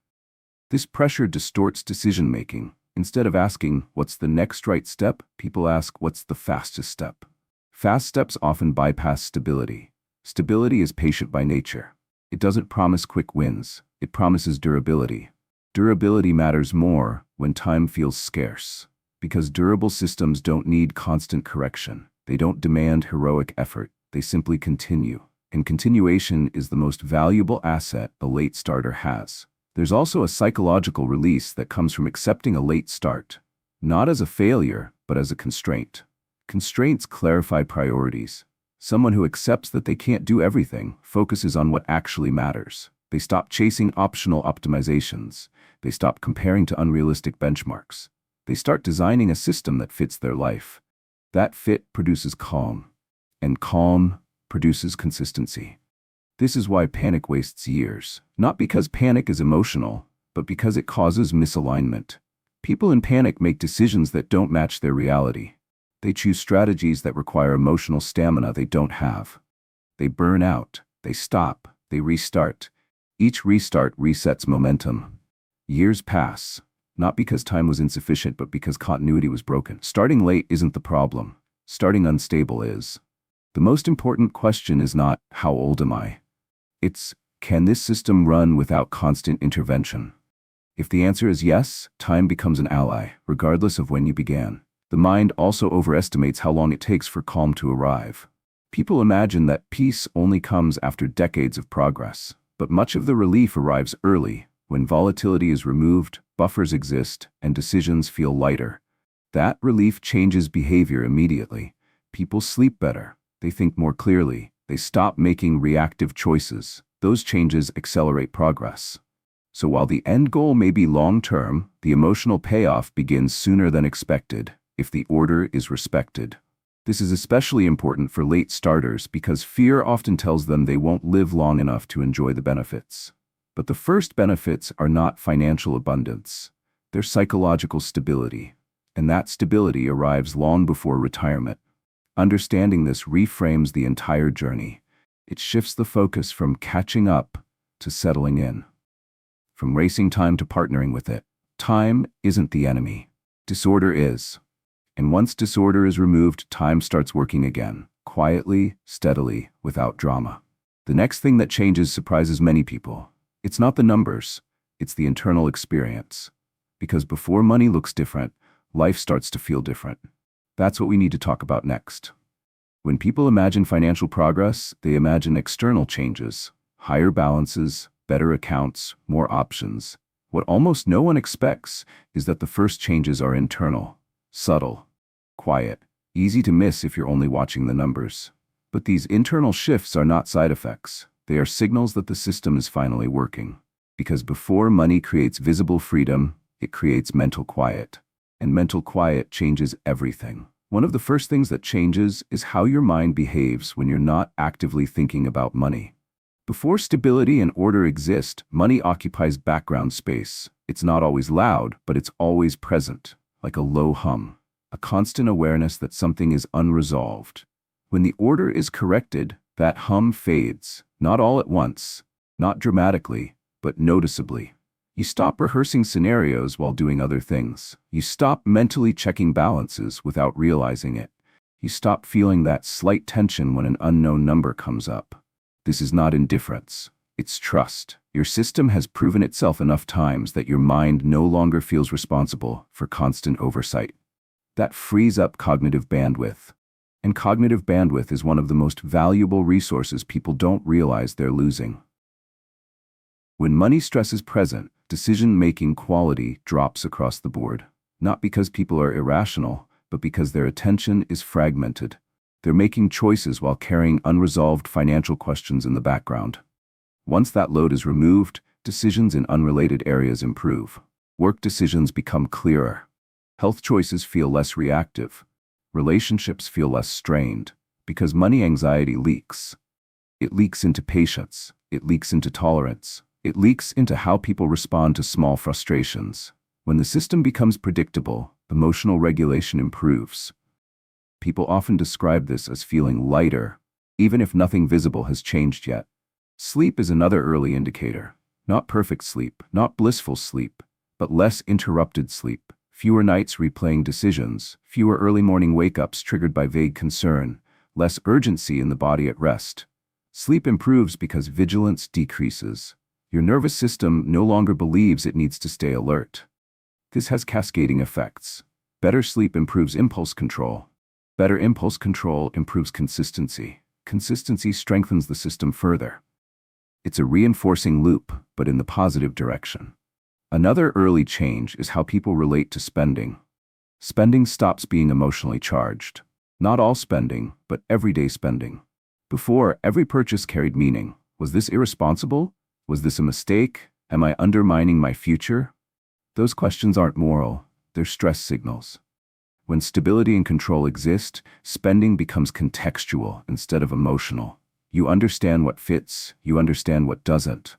This pressure distorts decision-making. Instead of asking, what's the next right step, people ask, what's the fastest step? Fast steps often bypass stability. Stability is patient by nature. It doesn't promise quick wins. It promises durability. Durability matters more when time feels scarce. Because durable systems don't need constant correction. They don't demand heroic effort. They simply continue. And continuation is the most valuable asset a late starter has. There's also a psychological release that comes from accepting a late start, not as a failure, but as a constraint. Constraints clarify priorities. Someone who accepts that they can't do everything focuses on what actually matters. They stop chasing optional optimizations. They stop comparing to unrealistic benchmarks. They start designing a system that fits their life. That fit produces calm, and calm produces consistency. This is why panic wastes years. Not because panic is emotional, but because it causes misalignment. People in panic make decisions that don't match their reality. They choose strategies that require emotional stamina they don't have. They burn out, they stop, they restart. Each restart resets momentum. Years pass, not because time was insufficient, but because continuity was broken. Starting late isn't the problem. Starting unstable is. The most important question is not, how old am I? It's, can this system run without constant intervention? If the answer is yes, time becomes an ally, regardless of when you began. The mind also overestimates how long it takes for calm to arrive. People imagine that peace only comes after decades of progress, but much of the relief arrives early, when volatility is removed, buffers exist, and decisions feel lighter. That relief changes behavior immediately. People sleep better, they think more clearly, they stop making reactive choices. Those changes accelerate progress. So while the end goal may be long-term, the emotional payoff begins sooner than expected, if the order is respected. This is especially important for late starters because fear often tells them they won't live long enough to enjoy the benefits. But the first benefits are not financial abundance. They're psychological stability. And that stability arrives long before retirement. Understanding this reframes the entire journey. It shifts the focus from catching up to settling in. From racing time to partnering with it. Time isn't the enemy. Disorder is. And once disorder is removed, time starts working again, quietly, steadily, without drama. The next thing that changes surprises many people. It's not the numbers, it's the internal experience. Because before money looks different, life starts to feel different. That's what we need to talk about next. When people imagine financial progress, they imagine external changes, higher balances, better accounts, more options. What almost no one expects is that the first changes are internal, subtle, quiet, easy to miss if you're only watching the numbers. But these internal shifts are not side effects. They are signals that the system is finally working. Because before money creates visible freedom, it creates mental quiet. And mental quiet changes everything. One of the first things that changes is how your mind behaves when you're not actively thinking about money. Before stability and order exist, money occupies background space. It's not always loud, but it's always present, like a low hum, a constant awareness that something is unresolved. When the order is corrected, that hum fades, not all at once, not dramatically, but noticeably. You stop rehearsing scenarios while doing other things. You stop mentally checking balances without realizing it. You stop feeling that slight tension when an unknown number comes up. This is not indifference. It's trust. Your system has proven itself enough times that your mind no longer feels responsible for constant oversight. That frees up cognitive bandwidth. And cognitive bandwidth is one of the most valuable resources people don't realize they're losing. When money stress is present, decision-making quality drops across the board. Not because people are irrational, but because their attention is fragmented. They're making choices while carrying unresolved financial questions in the background. Once that load is removed, decisions in unrelated areas improve. Work decisions become clearer. Health choices feel less reactive. Relationships feel less strained, because money anxiety leaks. It leaks into patience. It leaks into tolerance. It leaks into how people respond to small frustrations. When the system becomes predictable, emotional regulation improves. People often describe this as feeling lighter, even if nothing visible has changed yet. Sleep is another early indicator. Not perfect sleep, not blissful sleep, but less interrupted sleep. Fewer nights replaying decisions, fewer early morning wake-ups triggered by vague concern, less urgency in the body at rest. Sleep improves because vigilance decreases. Your nervous system no longer believes it needs to stay alert. This has cascading effects. Better sleep improves impulse control. Better impulse control improves consistency. Consistency strengthens the system further. It's a reinforcing loop, but in the positive direction. Another early change is how people relate to spending. Spending stops being emotionally charged. Not all spending, but everyday spending. Before, every purchase carried meaning. Was this irresponsible? Was this a mistake? Am I undermining my future? Those questions aren't moral, they're stress signals. When stability and control exist, spending becomes contextual instead of emotional. You understand what fits, you understand what doesn't.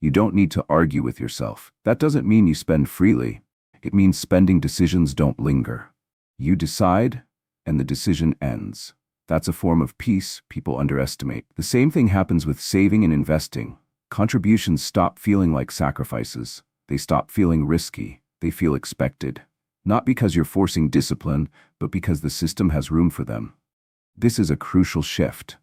You don't need to argue with yourself. That doesn't mean you spend freely. It means spending decisions don't linger. You decide, and the decision ends. That's a form of peace people underestimate. The same thing happens with saving and investing. Contributions stop feeling like sacrifices. They stop feeling risky. They feel expected. Not because you're forcing discipline, but because the system has room for them. This is a crucial shift.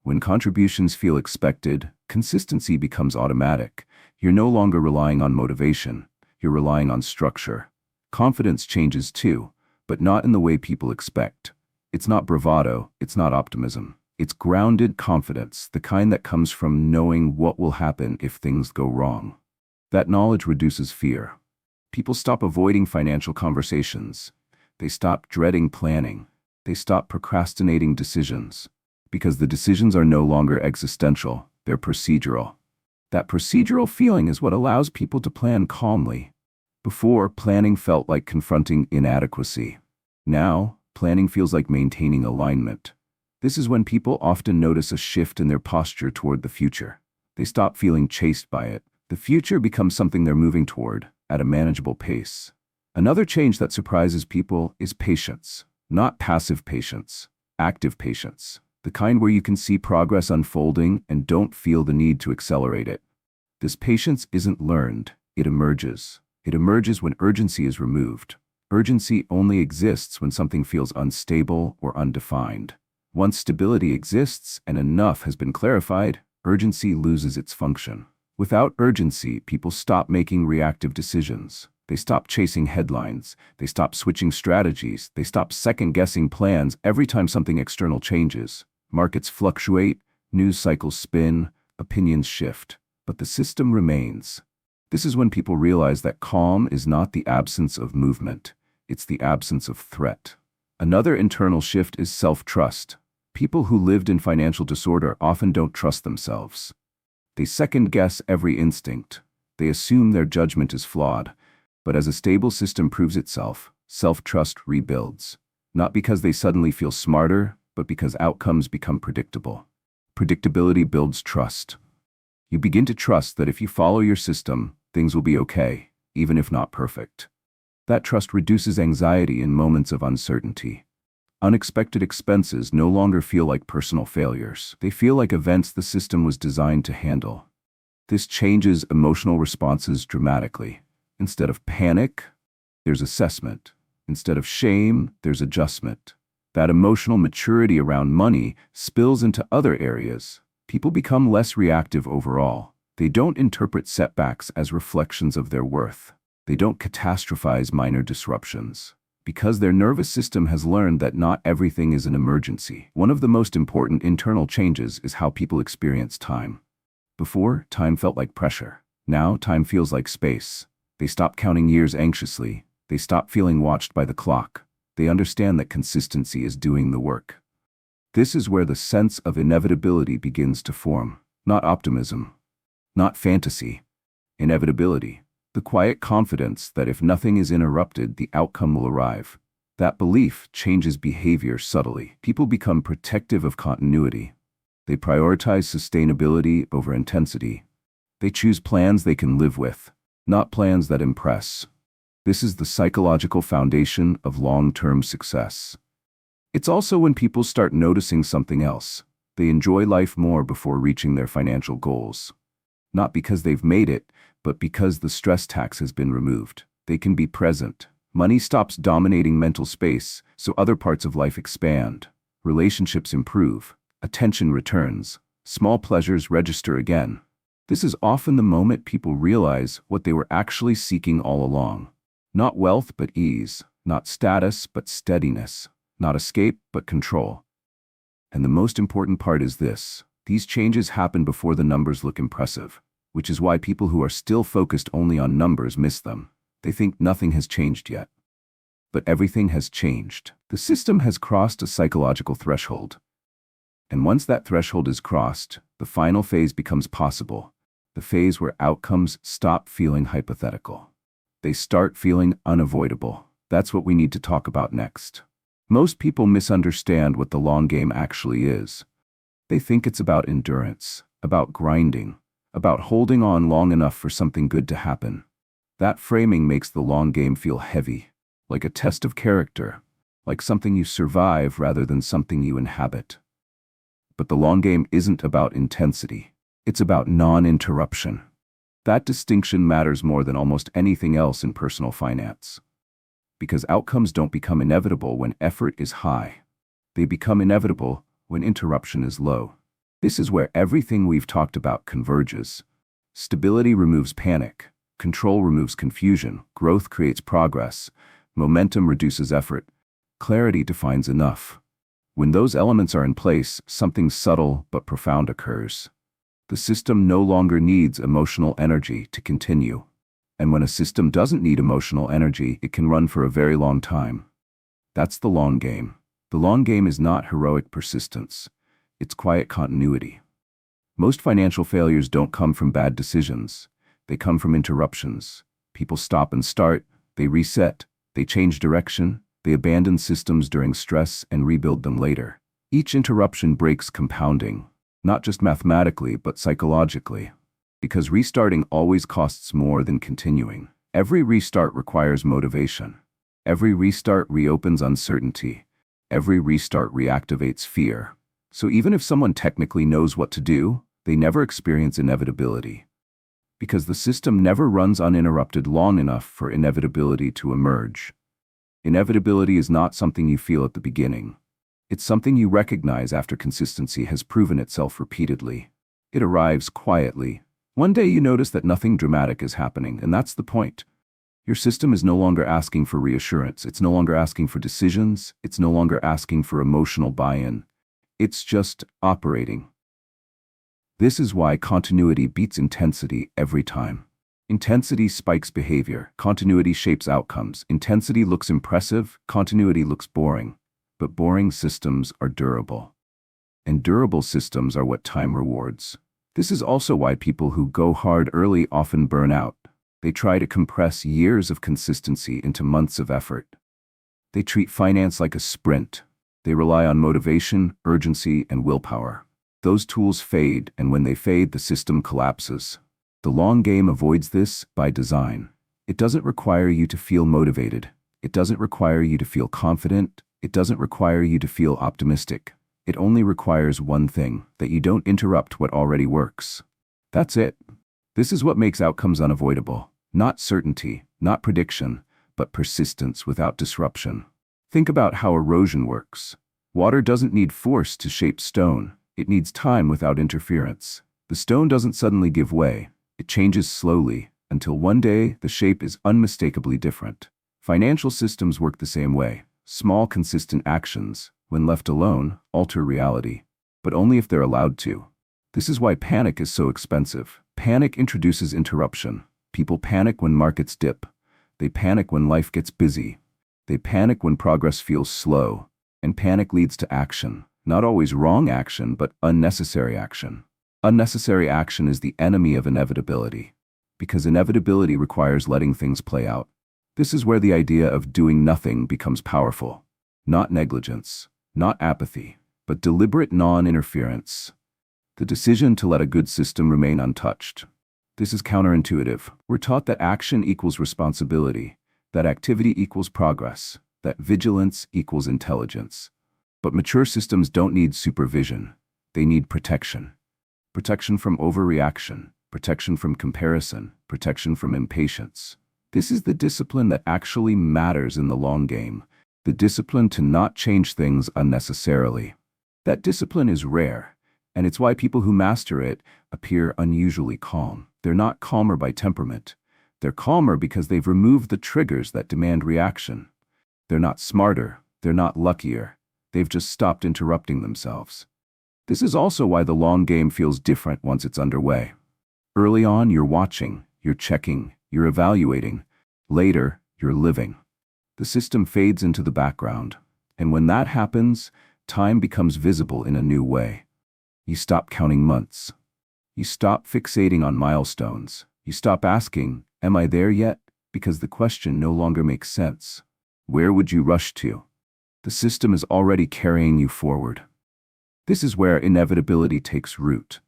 When contributions feel expected, consistency becomes automatic. You're no longer relying on motivation. You're relying on structure. Confidence changes too, but not in the way people expect. It's not bravado, it's not optimism. It's grounded confidence, the kind that comes from knowing what will happen if things go wrong. That knowledge reduces fear. People stop avoiding financial conversations. They stop dreading planning. They stop procrastinating decisions. Because the decisions are no longer existential, they're procedural. That procedural feeling is what allows people to plan calmly. Before, planning felt like confronting inadequacy. Now, planning feels like maintaining alignment. This is when people often notice a shift in their posture toward the future. They stop feeling chased by it. The future becomes something they're moving toward, at a manageable pace. Another change that surprises people is patience. Not passive patience, active patience. The kind where you can see progress unfolding and don't feel the need to accelerate it. This patience isn't learned, it emerges. It emerges when urgency is removed. Urgency only exists when something feels unstable or undefined. Once stability exists and enough has been clarified, urgency loses its function. Without urgency, people stop making reactive decisions. They stop chasing headlines. They stop switching strategies. They stop second-guessing plans every time something external changes. Markets fluctuate, news cycles spin, opinions shift, but the system remains. This is when people realize that calm is not the absence of movement, it's the absence of threat. Another internal shift is self-trust. People who lived in financial disorder often don't trust themselves. They second-guess every instinct. They assume their judgment is flawed. But as a stable system proves itself, self-trust rebuilds. Not because they suddenly feel smarter, but because outcomes become predictable. Predictability builds trust. You begin to trust that if you follow your system, things will be okay, even if not perfect. That trust reduces anxiety in moments of uncertainty. Unexpected expenses no longer feel like personal failures. They feel like events the system was designed to handle. This changes emotional responses dramatically. Instead of panic, there's assessment. Instead of shame, there's adjustment. That emotional maturity around money spills into other areas. People become less reactive overall. They don't interpret setbacks as reflections of their worth. They don't catastrophize minor disruptions. Because their nervous system has learned that not everything is an emergency. One of the most important internal changes is how people experience time. Before, time felt like pressure. Now, time feels like space. They stop counting years anxiously. They stop feeling watched by the clock. They understand that consistency is doing the work. This is where the sense of inevitability begins to form. Not optimism. Not fantasy. Inevitability. The quiet confidence that if nothing is interrupted, the outcome will arrive. That belief changes behavior subtly. People become protective of continuity. They prioritize sustainability over intensity. They choose plans they can live with, not plans that impress. This is the psychological foundation of long-term success. It's also when people start noticing something else. They enjoy life more before reaching their financial goals. Not because they've made it, but because the stress tax has been removed. They can be present. Money stops dominating mental space, so other parts of life expand. Relationships improve. Attention returns. Small pleasures register again. This is often the moment people realize what they were actually seeking all along. Not wealth, but ease. not status but steadiness, not escape but control. And the most important part is this: these changes happen before the numbers look impressive, which is why people who are still focused only on numbers miss them. They think nothing has changed yet. But everything has changed. The system has crossed a psychological threshold. And once that threshold is crossed, the final phase becomes possible, the phase where outcomes stop feeling hypothetical. They start feeling unavoidable. That's what we need to talk about next. Most people misunderstand what the long game actually is. They think it's about endurance, about grinding, about holding on long enough for something good to happen. That framing makes the long game feel heavy, like a test of character, like something you survive rather than something you inhabit. But the long game isn't about intensity. It's about non-interruption. That distinction matters more than almost anything else in personal finance. Because outcomes don't become inevitable when effort is high. They become inevitable when interruption is low. This is where everything we've talked about converges. Stability removes panic. Control removes confusion. Growth creates progress. Momentum reduces effort. Clarity defines enough. When those elements are in place, something subtle but profound occurs. The system no longer needs emotional energy to continue. And when a system doesn't need emotional energy, it can run for a very long time. That's the long game. The long game is not heroic persistence. It's quiet continuity. Most financial failures don't come from bad decisions. They come from interruptions. People stop and start, they reset, they change direction, they abandon systems during stress and rebuild them later. Each interruption breaks compounding, not just mathematically but psychologically. Because restarting always costs more than continuing. Every restart requires motivation. Every restart reopens uncertainty. Every restart reactivates fear. So even if someone technically knows what to do, they never experience inevitability. Because the system never runs uninterrupted long enough for inevitability to emerge. Inevitability is not something you feel at the beginning. It's something you recognize after consistency has proven itself repeatedly. It arrives quietly. One day you notice that nothing dramatic is happening, and that's the point. Your system is no longer asking for reassurance. It's no longer asking for decisions. It's no longer asking for emotional buy-in. It's just operating. This is why continuity beats intensity every time. Intensity spikes behavior. Continuity shapes outcomes. Intensity looks impressive. Continuity looks boring. But boring systems are durable. And durable systems are what time rewards. This is also why people who go hard early often burn out. They try to compress years of consistency into months of effort. They treat finance like a sprint. They rely on motivation, urgency, and willpower. Those tools fade, and when they fade, the system collapses. The long game avoids this by design. It doesn't require you to feel motivated. It doesn't require you to feel confident. It doesn't require you to feel optimistic. It only requires one thing: that you don't interrupt what already works. That's it. This is what makes outcomes unavoidable. Not certainty, not prediction, but persistence without disruption. Think about how erosion works. Water doesn't need force to shape stone. It needs time without interference. The stone doesn't suddenly give way. It changes slowly, until one day the shape is unmistakably different. Financial systems work the same way. Small, consistent actions, when left alone, alter reality. But only if they're allowed to. This is why panic is so expensive. Panic introduces interruption. People panic when markets dip. They panic when life gets busy. They panic when progress feels slow. And panic leads to action. Not always wrong action, but unnecessary action. Unnecessary action is the enemy of inevitability. Because inevitability requires letting things play out. This is where the idea of doing nothing becomes powerful. Not negligence, not apathy, but deliberate non-interference. The decision to let a good system remain untouched. This is counterintuitive. We're taught that action equals responsibility, that activity equals progress, that vigilance equals intelligence. But mature systems don't need supervision. They need protection. Protection from overreaction, protection from comparison, protection from impatience. This is the discipline that actually matters in the long game. The discipline to not change things unnecessarily. That discipline is rare, and it's why people who master it appear unusually calm. They're not calmer by temperament. They're calmer because they've removed the triggers that demand reaction. They're not smarter, they're not luckier, they've just stopped interrupting themselves. This is also why the long game feels different once it's underway. Early on, you're watching, you're checking, you're evaluating. Later, you're living. The system fades into the background, and when that happens, time becomes visible in a new way. You stop counting months. You stop fixating on milestones. You stop asking, "Am I there yet?" because the question no longer makes sense. Where would you rush to? The system is already carrying you forward. This is where inevitability takes root.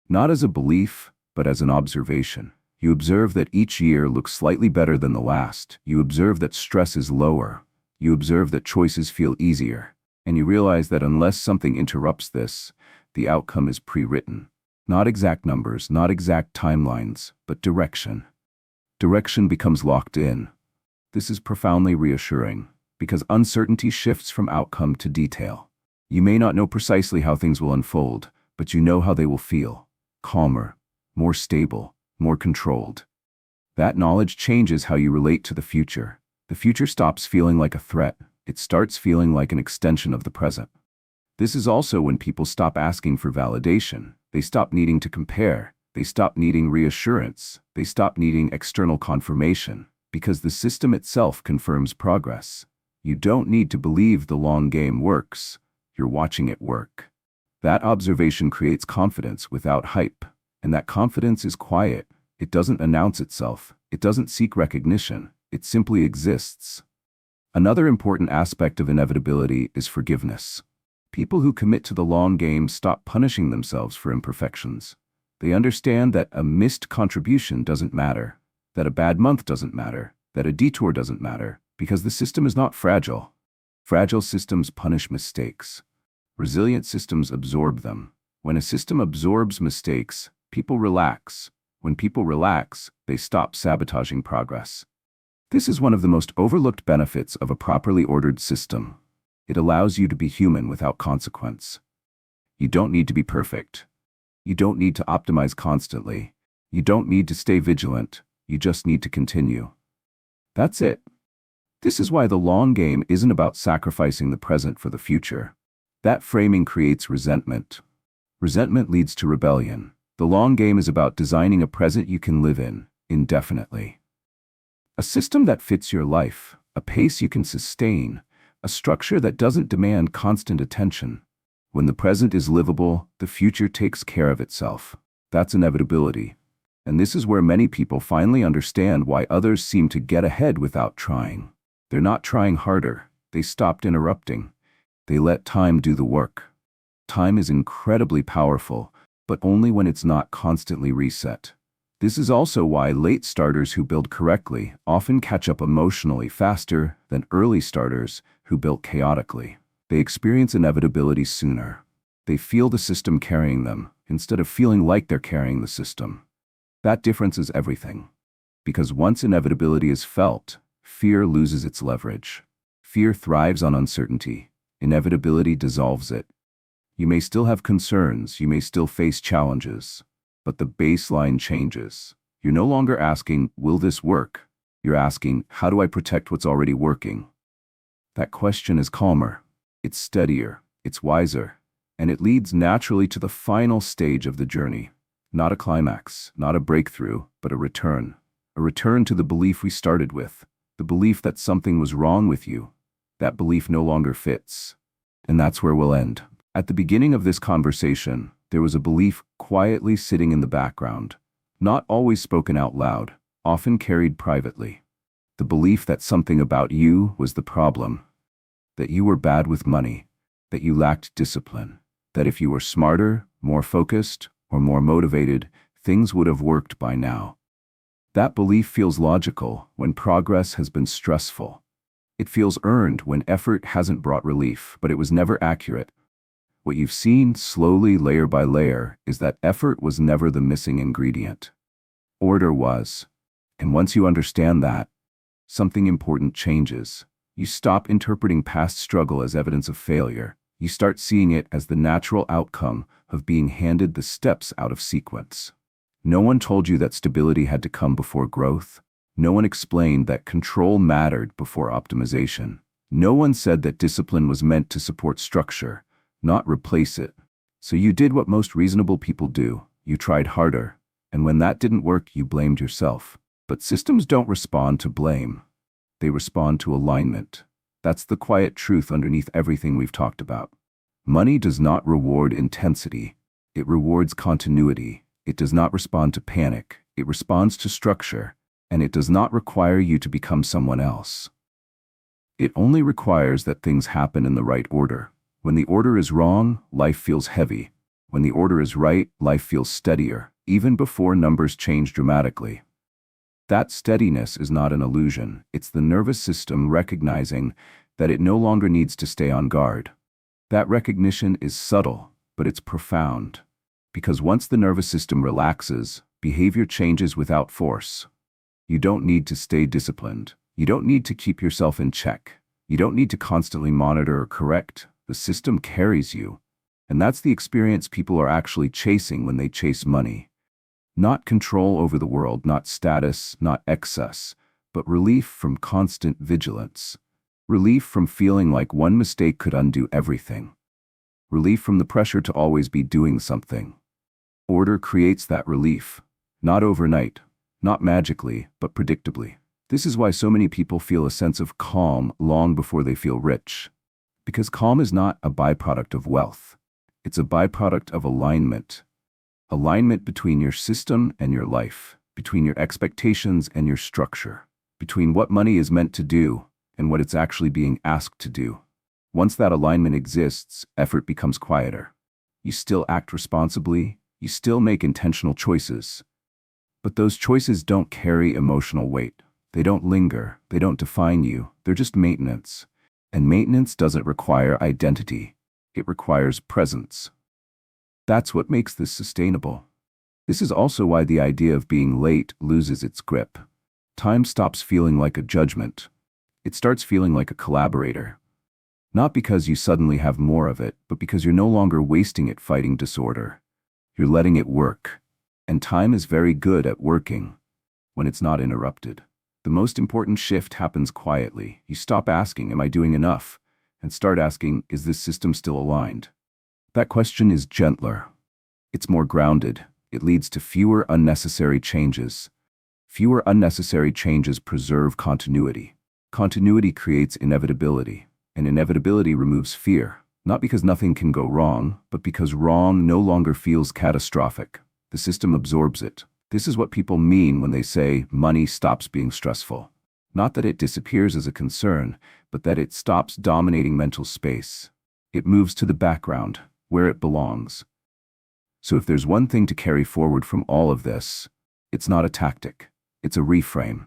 Not as a belief, but as an observation. You observe that each year looks slightly better than the last. You observe that stress is lower. You observe that choices feel easier. And you realize that unless something interrupts this, the outcome is pre-written. Not exact numbers, not exact timelines, but direction. Direction becomes locked in. This is profoundly reassuring, because uncertainty shifts from outcome to detail. You may not know precisely how things will unfold, but you know how they will feel. Calmer, more stable, more controlled. That knowledge changes how you relate to the future. The future stops feeling like a threat. It starts feeling like an extension of the present. This is also when people stop asking for validation. They stop needing to compare. They stop needing reassurance. They stop needing external confirmation, because the system itself confirms progress. You don't need to believe the long game works. You're watching it work. That observation creates confidence without hype, and that confidence is quiet. It doesn't announce itself. It doesn't seek recognition. It simply exists. Another important aspect of inevitability is forgiveness. People who commit to the long game stop punishing themselves for imperfections. They understand that a missed contribution doesn't matter, that a bad month doesn't matter, that a detour doesn't matter, because the system is not fragile. Fragile systems punish mistakes. Resilient systems absorb them. When a system absorbs mistakes, people relax. When people relax, they stop sabotaging progress. This is one of the most overlooked benefits of a properly ordered system. It allows you to be human without consequence. You don't need to be perfect. You don't need to optimize constantly. You don't need to stay vigilant. You just need to continue. That's it. This is why the long game isn't about sacrificing the present for the future. That framing creates resentment. Resentment leads to rebellion. The long game is about designing a present you can live in, indefinitely. A system that fits your life, a pace you can sustain, a structure that doesn't demand constant attention. When the present is livable, the future takes care of itself. That's inevitability. And this is where many people finally understand why others seem to get ahead without trying. They're not trying harder. They stopped interrupting. They let time do the work. Time is incredibly powerful, but only when it's not constantly reset. This is also why late starters who build correctly often catch up emotionally faster than early starters who built chaotically. They experience inevitability sooner. They feel the system carrying them instead of feeling like they're carrying the system. That difference is everything. Because once inevitability is felt, fear loses its leverage. Fear thrives on uncertainty. Inevitability dissolves it. You may still have concerns, you may still face challenges, but the baseline changes. You're no longer asking, will this work? You're asking, how do I protect what's already working? That question is calmer, it's steadier, it's wiser, and it leads naturally to the final stage of the journey. Not a climax, not a breakthrough, but a return. A return to the belief we started with, the belief that something was wrong with you. That belief no longer fits. And that's where we'll end. At the beginning of this conversation, there was a belief quietly sitting in the background, not always spoken out loud, often carried privately. The belief that something about you was the problem, that you were bad with money, that you lacked discipline, that if you were smarter, more focused, or more motivated, things would have worked by now. That belief feels logical when progress has been stressful. It feels earned when effort hasn't brought relief, but it was never accurate. What you've seen slowly, layer by layer, is that effort was never the missing ingredient. Order was. And once you understand that, something important changes. You stop interpreting past struggle as evidence of failure. You start seeing it as the natural outcome of being handed the steps out of sequence. No one told you that stability had to come before growth. No one explained that control mattered before optimization. No one said that discipline was meant to support structure, not replace it. So you did what most reasonable people do. You tried harder. And when that didn't work, you blamed yourself. But systems don't respond to blame. They respond to alignment. That's the quiet truth underneath everything we've talked about. Money does not reward intensity. It rewards continuity. It does not respond to panic. It responds to structure. And it does not require you to become someone else. It only requires that things happen in the right order. When the order is wrong, life feels heavy. When the order is right, life feels steadier, even before numbers change dramatically. That steadiness is not an illusion. It's the nervous system recognizing that it no longer needs to stay on guard. That recognition is subtle, but it's profound. Because once the nervous system relaxes, behavior changes without force. You don't need to stay disciplined. You don't need to keep yourself in check. You don't need to constantly monitor or correct. The system carries you. And that's the experience people are actually chasing when they chase money. Not control over the world, not status, not excess, but relief from constant vigilance. Relief from feeling like one mistake could undo everything. Relief from the pressure to always be doing something. Order creates that relief. Not overnight, not magically, but predictably. This is why so many people feel a sense of calm long before they feel rich. Because calm is not a byproduct of wealth. It's a byproduct of alignment. Alignment between your system and your life, between your expectations and your structure, between what money is meant to do and what it's actually being asked to do. Once that alignment exists, effort becomes quieter. You still act responsibly, you still make intentional choices. But those choices don't carry emotional weight. They don't linger, they don't define you, they're just maintenance. And maintenance doesn't require identity. It requires presence. That's what makes this sustainable. This is also why the idea of being late loses its grip. Time stops feeling like a judgment. It starts feeling like a collaborator. Not because you suddenly have more of it, but because you're no longer wasting it fighting disorder. You're letting it work. And time is very good at working when it's not interrupted. The most important shift happens quietly. You stop asking, am I doing enough? And start asking, is this system still aligned? That question is gentler. It's more grounded. It leads to fewer unnecessary changes. Fewer unnecessary changes preserve continuity. Continuity creates inevitability, and inevitability removes fear, not because nothing can go wrong, but because wrong no longer feels catastrophic. The system absorbs it. This is what people mean when they say money stops being stressful. Not that it disappears as a concern, but that it stops dominating mental space. It moves to the background, where it belongs. So if there's one thing to carry forward from all of this, it's not a tactic, it's a reframe.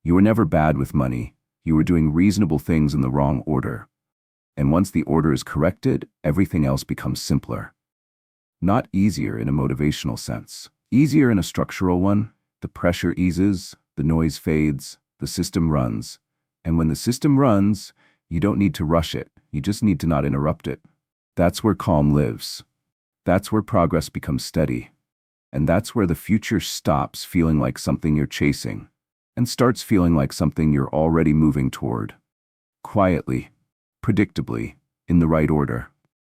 You were never bad with money, you were doing reasonable things in the wrong order. And once the order is corrected, everything else becomes simpler. Not easier in a motivational sense. Easier in a structural one. The pressure eases, the noise fades, the system runs. And when the system runs, you don't need to rush it, you just need to not interrupt it. That's where calm lives. That's where progress becomes steady. And that's where the future stops feeling like something you're chasing and starts feeling like something you're already moving toward. Quietly, predictably, in the right order.